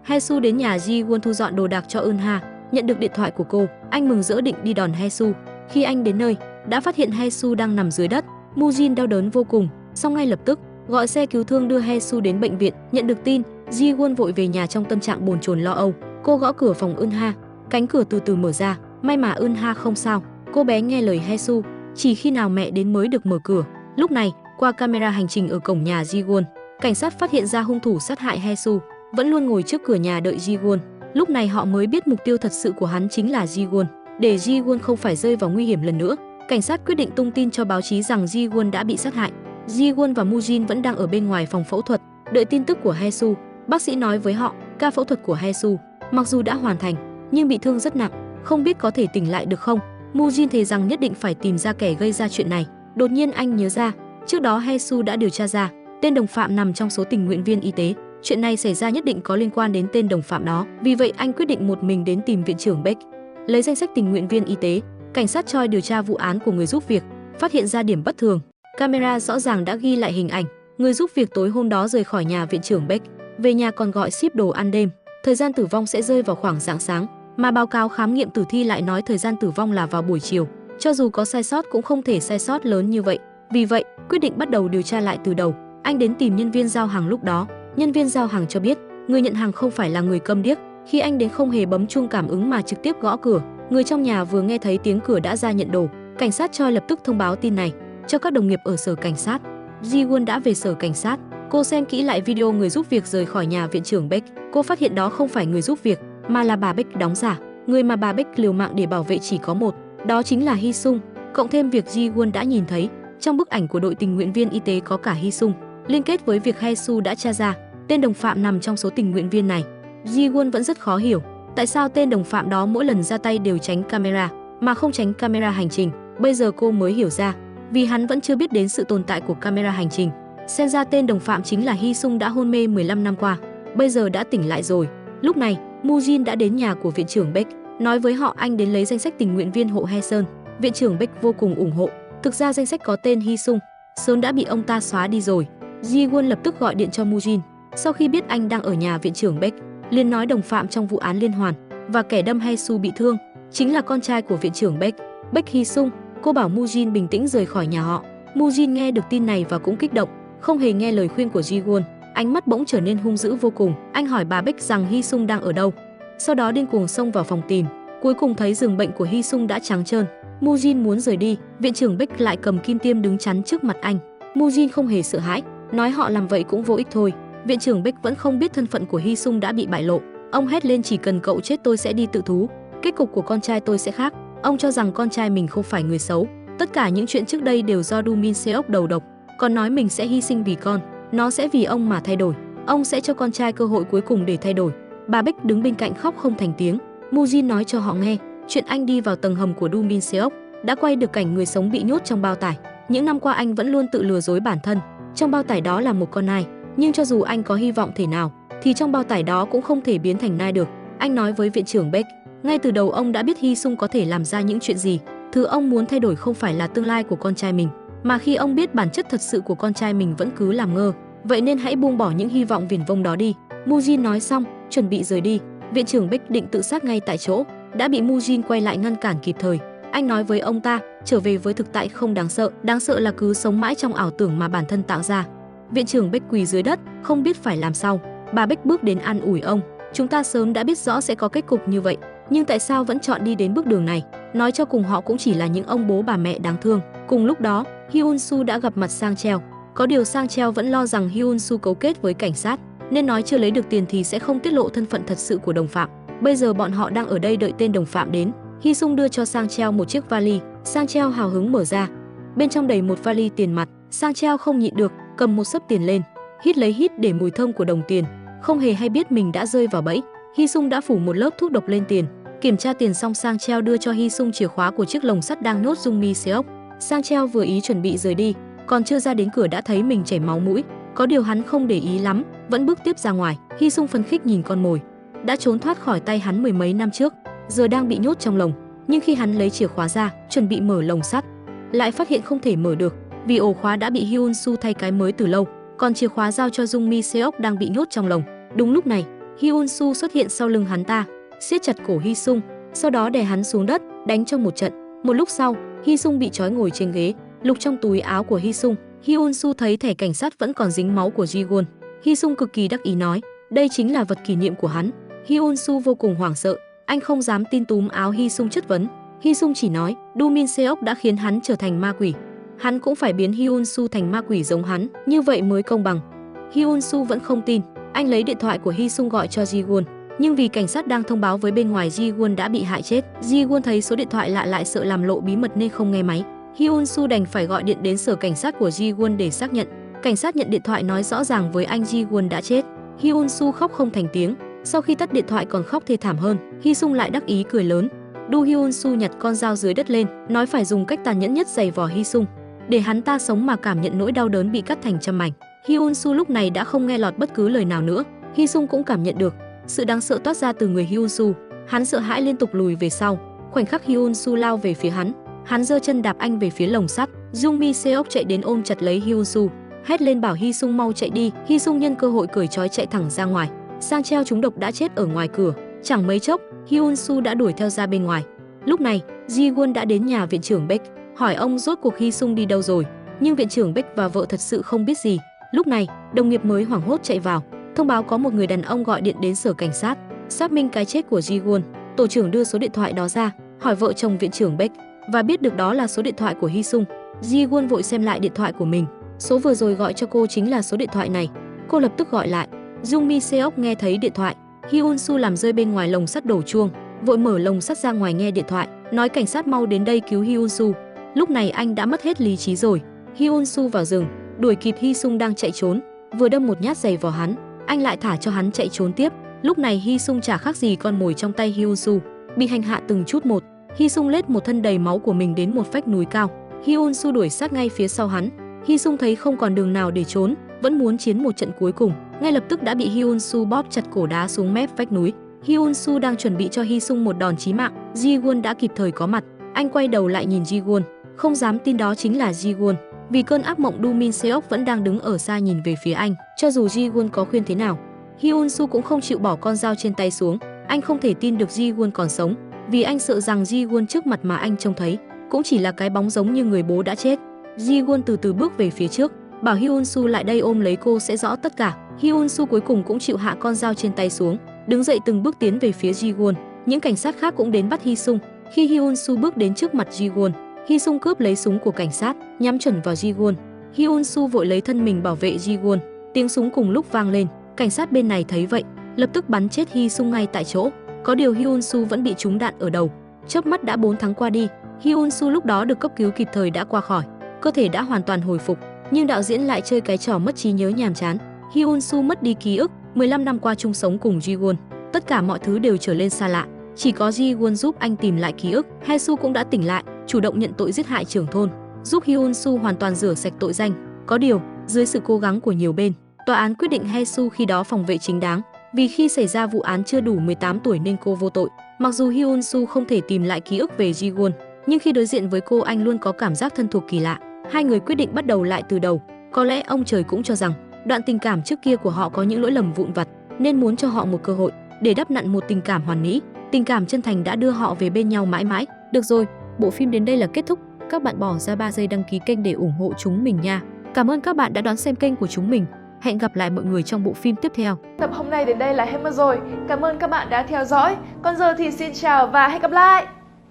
Hae Soo đến nhà Ji Won thu dọn đồ đạc cho Eun Ha. Nhận được điện thoại của cô, anh mừng rỡ định đi đón Hae Soo. Khi anh đến nơi, đã phát hiện Hae Soo đang nằm dưới đất. Mujin đau đớn vô cùng, xong ngay lập tức gọi xe cứu thương đưa Hae Soo đến bệnh viện. Nhận được tin, Ji Won vội về nhà trong tâm trạng bồn chồn lo âu. Cô gõ cửa phòng Eun Ha, cánh cửa từ từ mở ra. May mà Eun Ha không sao. Cô bé nghe lời Hae Soo, chỉ khi nào mẹ đến mới được mở cửa. Lúc này, qua camera hành trình ở cổng nhà Ji Won, cảnh sát phát hiện ra hung thủ sát hại Hae Soo vẫn luôn ngồi trước cửa nhà đợi Ji Won. Lúc này họ mới biết mục tiêu thật sự của hắn chính là Ji Won. Để Ji Won không phải rơi vào nguy hiểm lần nữa, cảnh sát quyết định tung tin cho báo chí rằng Ji Won đã bị sát hại. Ji-won và Mu-jin vẫn đang ở bên ngoài phòng phẫu thuật, đợi tin tức của Hae-su. Bác sĩ nói với họ, ca phẫu thuật của Hae-su mặc dù đã hoàn thành, nhưng bị thương rất nặng, không biết có thể tỉnh lại được không. Mu-jin thề rằng nhất định phải tìm ra kẻ gây ra chuyện này. Đột nhiên anh nhớ ra, trước đó Hae-su đã điều tra ra, tên đồng phạm nằm trong số tình nguyện viên y tế. Chuyện này xảy ra nhất định có liên quan đến tên đồng phạm đó. Vì vậy anh quyết định một mình đến tìm viện trưởng Beck. Lấy danh sách tình nguyện viên y tế, cảnh sát Choi điều tra vụ án của người giúp việc, phát hiện ra điểm bất thường. Camera rõ ràng đã ghi lại hình ảnh người giúp việc tối hôm đó rời khỏi nhà viện trưởng Beck, về nhà còn gọi ship đồ ăn đêm. Thời gian tử vong sẽ rơi vào khoảng rạng sáng, mà báo cáo khám nghiệm tử thi lại nói thời gian tử vong là vào buổi chiều. Cho dù có sai sót cũng không thể sai sót lớn như vậy. Vì vậy, quyết định bắt đầu điều tra lại từ đầu. Anh đến tìm nhân viên giao hàng lúc đó. Nhân viên giao hàng cho biết, người nhận hàng không phải là người câm điếc. Khi anh đến không hề bấm chuông cảm ứng mà trực tiếp gõ cửa. Người trong nhà vừa nghe thấy tiếng cửa đã ra nhận đồ. Cảnh sát Choi lập tức thông báo tin này cho các đồng nghiệp ở sở cảnh sát. Ji-won đã về sở cảnh sát. Cô xem kỹ lại video người giúp việc rời khỏi nhà viện trưởng Beck. Cô phát hiện đó không phải người giúp việc, mà là bà Beck đóng giả. Người mà bà Beck liều mạng để bảo vệ chỉ có một, đó chính là Hee-sung. Cộng thêm việc Ji-won đã nhìn thấy trong bức ảnh của đội tình nguyện viên y tế có cả Hee-sung, liên kết với việc Hae-su đã tra ra tên đồng phạm nằm trong số tình nguyện viên này. Ji-won vẫn rất khó hiểu tại sao tên đồng phạm đó mỗi lần ra tay đều tránh camera mà không tránh camera hành trình. Bây giờ cô mới hiểu ra, vì hắn vẫn chưa biết đến sự tồn tại của camera hành trình. Xem ra tên đồng phạm chính là Hee-sung đã hôn mê 15 năm qua, bây giờ đã tỉnh lại rồi. Lúc này, Mu-jin đã đến nhà của viện trưởng Beck, nói với họ anh đến lấy danh sách tình nguyện viên hộ Hae-seon. Viện trưởng Beck vô cùng ủng hộ. Thực ra danh sách có tên Hee-sung sớm đã bị ông ta xóa đi rồi. Ji-won lập tức gọi điện cho Mu-jin. Sau khi biết anh đang ở nhà viện trưởng Beck, liền nói đồng phạm trong vụ án liên hoàn và kẻ đâm Hae-su bị thương chính là con trai của viện trưởng Beck, Beck Hee-sung. Cô bảo Mu-jin bình tĩnh rời khỏi nhà họ. Mu-jin nghe được tin này và cũng kích động, không hề nghe lời khuyên của Ji-won. Ánh mắt bỗng trở nên hung dữ vô cùng. Anh hỏi bà Beck rằng Hee-sung đang ở đâu. Sau đó điên cuồng xông vào phòng tìm. Cuối cùng thấy giường bệnh của Hee-sung đã trắng trơn. Mu-jin muốn rời đi, viện trưởng Beck lại cầm kim tiêm đứng chắn trước mặt anh. Mu-jin không hề sợ hãi, nói họ làm vậy cũng vô ích thôi. Viện trưởng Beck vẫn không biết thân phận của Hee-sung đã bị bại lộ. Ông hét lên chỉ cần cậu chết tôi sẽ đi tự thú. Kết cục của con trai tôi sẽ khác. Ông cho rằng con trai mình không phải người xấu. Tất cả những chuyện trước đây đều do Do Min Seok đầu độc. Còn nói mình sẽ hy sinh vì con, nó sẽ vì ông mà thay đổi. Ông sẽ cho con trai cơ hội cuối cùng để thay đổi. Bà Beck đứng bên cạnh khóc không thành tiếng. Mu-jin nói cho họ nghe chuyện anh đi vào tầng hầm của Do Min Seok, đã quay được cảnh người sống bị nhốt trong bao tải. Những năm qua anh vẫn luôn tự lừa dối bản thân. Trong bao tải đó là một con nai, nhưng cho dù anh có hy vọng thể nào thì trong bao tải đó cũng không thể biến thành nai được. Anh nói với viện trưởng Beck, ngay từ đầu ông đã biết Hee-sung có thể làm ra những chuyện gì. Thứ ông muốn thay đổi không phải là tương lai của con trai mình, mà khi ông biết bản chất thật sự của con trai mình vẫn cứ làm ngơ. Vậy nên hãy buông bỏ những hy vọng viển vông đó đi. Mu-jin nói xong, chuẩn bị rời đi. Viện trưởng Beck định tự sát ngay tại chỗ, đã bị Mu-jin quay lại ngăn cản kịp thời. Anh nói với ông ta, trở về với thực tại không đáng sợ là cứ sống mãi trong ảo tưởng mà bản thân tạo ra. Viện trưởng Beck quỳ dưới đất, không biết phải làm sao. Bà Beck bước đến an ủi ông, chúng ta sớm đã biết rõ sẽ có kết cục như vậy, nhưng tại sao vẫn chọn đi đến bước đường này? Nói cho cùng họ cũng chỉ là những ông bố bà mẹ đáng thương. Cùng lúc đó, Hyun-soo đã gặp mặt Sang Cheo. Có điều Sang Cheo vẫn lo rằng Hyun-soo cấu kết với cảnh sát, nên nói chưa lấy được tiền thì sẽ không tiết lộ thân phận thật sự của đồng phạm. Bây giờ bọn họ đang ở đây đợi tên đồng phạm đến. Hee-sung đưa cho Sang Cheo một chiếc vali. Sang Cheo hào hứng mở ra. Bên trong đầy một vali tiền mặt. Sang Cheo không nhịn được, cầm một xấp tiền lên, hít lấy hít để mùi thơm của đồng tiền. Không hề hay biết mình đã rơi vào bẫy. Hee-sung đã phủ một lớp thuốc độc lên tiền. Kiểm tra tiền xong, Sang Cheo đưa cho Hee-sung chìa khóa của chiếc lồng sắt đang nhốt Jung Mi Seok. Sang Cheo vừa ý chuẩn bị rời đi, còn chưa ra đến cửa đã thấy mình chảy máu mũi. Có điều hắn không để ý lắm, vẫn bước tiếp ra ngoài. Hee-sung phấn khích nhìn con mồi đã trốn thoát khỏi tay hắn mười mấy năm trước, giờ đang bị nhốt trong lồng. Nhưng khi hắn lấy chìa khóa ra, chuẩn bị mở lồng sắt, lại phát hiện không thể mở được, vì ổ khóa đã bị Hyun-soo thay cái mới từ lâu, còn chìa khóa giao cho Jung Mi Seok đang bị nhốt trong lồng. Đúng lúc này, Hyun-soo xuất hiện sau lưng hắn ta, siết chặt cổ Hee-sung, sau đó đè hắn xuống đất, đánh cho một trận. Một lúc sau, Hee-sung bị trói ngồi trên ghế, lục trong túi áo của Hee-sung. Hyun-soo thấy thẻ cảnh sát vẫn còn dính máu của Ji-won. Hee-sung cực kỳ đắc ý nói, đây chính là vật kỷ niệm của hắn. Hyun-soo vô cùng hoảng sợ, anh không dám tin, túm áo Hee-sung chất vấn. Hee-sung chỉ nói, Do Min Seok đã khiến hắn trở thành ma quỷ, hắn cũng phải biến Hyun-soo thành ma quỷ giống hắn, như vậy mới công bằng. Hyun-soo vẫn không tin, anh lấy điện thoại của Hee-sung gọi cho Ji-won, nhưng vì cảnh sát đang thông báo với bên ngoài Ji-won đã bị hại chết. Ji-won thấy số điện thoại lạ lại sợ làm lộ bí mật nên không nghe máy. Hyun Soo đành phải gọi điện đến sở cảnh sát của Ji-won để xác nhận. Cảnh sát nhận điện thoại nói rõ ràng với anh Ji-won đã chết. Hyun Soo khóc không thành tiếng, sau khi tắt điện thoại còn khóc thê thảm hơn. Hy Sung lại đắc ý cười lớn. Do Hyun Soo nhặt con dao dưới đất lên, nói phải dùng cách tàn nhẫn nhất giày vò Hy Sung, để hắn ta sống mà cảm nhận nỗi đau đớn bị cắt thành trăm mảnh. Hyun Soo lúc này đã không nghe lọt bất cứ lời nào nữa. Hy Sung cũng cảm nhận được sự đáng sợ toát ra từ người Hyun Soo. Hắn sợ hãi liên tục lùi về sau. Khoảnh khắc Hyun Soo lao về phía hắn giơ chân đạp anh về phía lồng sắt. Jung Mi Seok chạy đến ôm chặt lấy Hyun Soo, hét lên bảo Hy Sung mau chạy đi. Hy Sung nhân cơ hội cởi trói chạy thẳng ra ngoài. Sang Treo trúng độc đã chết ở ngoài cửa. Chẳng mấy chốc, Hyun Soo đã đuổi theo ra bên ngoài. Lúc này, Ji-won đã đến nhà viện trưởng Beck, hỏi ông rốt cuộc Hy Sung đi đâu rồi. Nhưng viện trưởng Beck và vợ thật sự không biết gì. Lúc này, đồng nghiệp mới hoảng hốt chạy vào, thông báo có một người đàn ông gọi điện đến sở cảnh sát, xác minh cái chết của Ji-won. Tổ trưởng đưa số điện thoại đó ra, hỏi vợ chồng viện trưởng Beck và biết được đó là số điện thoại của Hy Sung. Ji-won vội xem lại điện thoại của mình. Số vừa rồi gọi cho cô chính là số điện thoại này. Cô lập tức gọi lại. Jung Mi Seok nghe thấy điện thoại. Hyun Soo làm rơi bên ngoài lồng sắt đổ chuông, vội mở lồng sắt ra ngoài nghe điện thoại, nói cảnh sát mau đến đây cứu Hyun Soo. Lúc này anh đã mất hết lý trí rồi. Hyun Soo vào rừng, đuổi kịp Hy Sung đang chạy trốn, vừa đâm một nhát giày vào hắn, anh lại thả cho hắn chạy trốn tiếp. Lúc này Hy Sung chả khác gì con mồi trong tay Hyun Soo, bị hành hạ từng chút một. Hy Sung lết một thân đầy máu của mình đến một vách núi cao. Hyun Soo đuổi sát ngay phía sau hắn. Hy Sung thấy không còn đường nào để trốn, vẫn muốn chiến một trận cuối cùng, ngay lập tức đã bị Hyun Soo bóp chặt cổ đá xuống mép vách núi. Hyun Soo đang chuẩn bị cho Hy Sung một đòn chí mạng, Ji-won đã kịp thời có mặt. Anh quay đầu lại nhìn Ji-won, không dám tin đó chính là Ji-won. Vì cơn ác mộng, Do Min Seok vẫn đang đứng ở xa nhìn về phía anh. Cho dù Ji-won có khuyên thế nào, Hyun Soo cũng không chịu bỏ con dao trên tay xuống. Anh không thể tin được Ji-won còn sống, vì anh sợ rằng Ji-won trước mặt mà anh trông thấy cũng chỉ là cái bóng giống như người bố đã chết. Ji-won từ từ bước về phía trước, bảo Hyun Soo lại đây ôm lấy cô sẽ rõ tất cả. Hyun Soo cuối cùng cũng chịu hạ con dao trên tay xuống, đứng dậy từng bước tiến về phía Ji-won. Những cảnh sát khác cũng đến bắt Hy Sung. Khi Hyun Soo bước đến trước mặt Ji-won, Hy Sung cướp lấy súng của cảnh sát, nhắm chuẩn vào Ji-won. Hyun Soo vội lấy thân mình bảo vệ Ji-won. Tiếng súng cùng lúc vang lên, cảnh sát bên này thấy vậy, lập tức bắn chết Hy Sung ngay tại chỗ. Có điều Hyun Soo vẫn bị trúng đạn ở đầu. Chớp mắt đã 4 tháng qua đi, Hyun Soo lúc đó được cấp cứu kịp thời đã qua khỏi, cơ thể đã hoàn toàn hồi phục. Nhưng đạo diễn lại chơi cái trò mất trí nhớ nhàm chán. Hyun Soo mất đi ký ức, 15 năm qua chung sống cùng Ji-won, tất cả mọi thứ đều trở lên xa lạ. Chỉ có Ji-won giúp anh tìm lại ký ức. Hae-soo cũng đã tỉnh lại, chủ động nhận tội giết hại trưởng thôn, giúp Hyun Soo hoàn toàn rửa sạch tội danh. Có điều, dưới sự cố gắng của nhiều bên, tòa án quyết định Hae-soo khi đó phòng vệ chính đáng, vì khi xảy ra vụ án chưa đủ 18 tuổi nên cô vô tội. Mặc dù Hyun Soo không thể tìm lại ký ức về Ji-won, nhưng khi đối diện với cô anh luôn có cảm giác thân thuộc kỳ lạ. Hai người quyết định bắt đầu lại từ đầu. Có lẽ ông trời cũng cho rằng đoạn tình cảm trước kia của họ có những lỗi lầm vụn vặt, nên muốn cho họ một cơ hội để đắp nặn một tình cảm hoàn mỹ. Tình cảm chân thành đã đưa họ về bên nhau mãi mãi. Được rồi, bộ phim đến đây là kết thúc. Các bạn bỏ ra 3 giây đăng ký kênh để ủng hộ chúng mình nha. Cảm ơn các bạn đã đón xem kênh của chúng mình. Hẹn gặp lại mọi người trong bộ phim tiếp theo.
Tập hôm nay đến đây là hết mất rồi. Cảm ơn các bạn đã theo dõi. Còn giờ thì xin chào và hẹn gặp lại.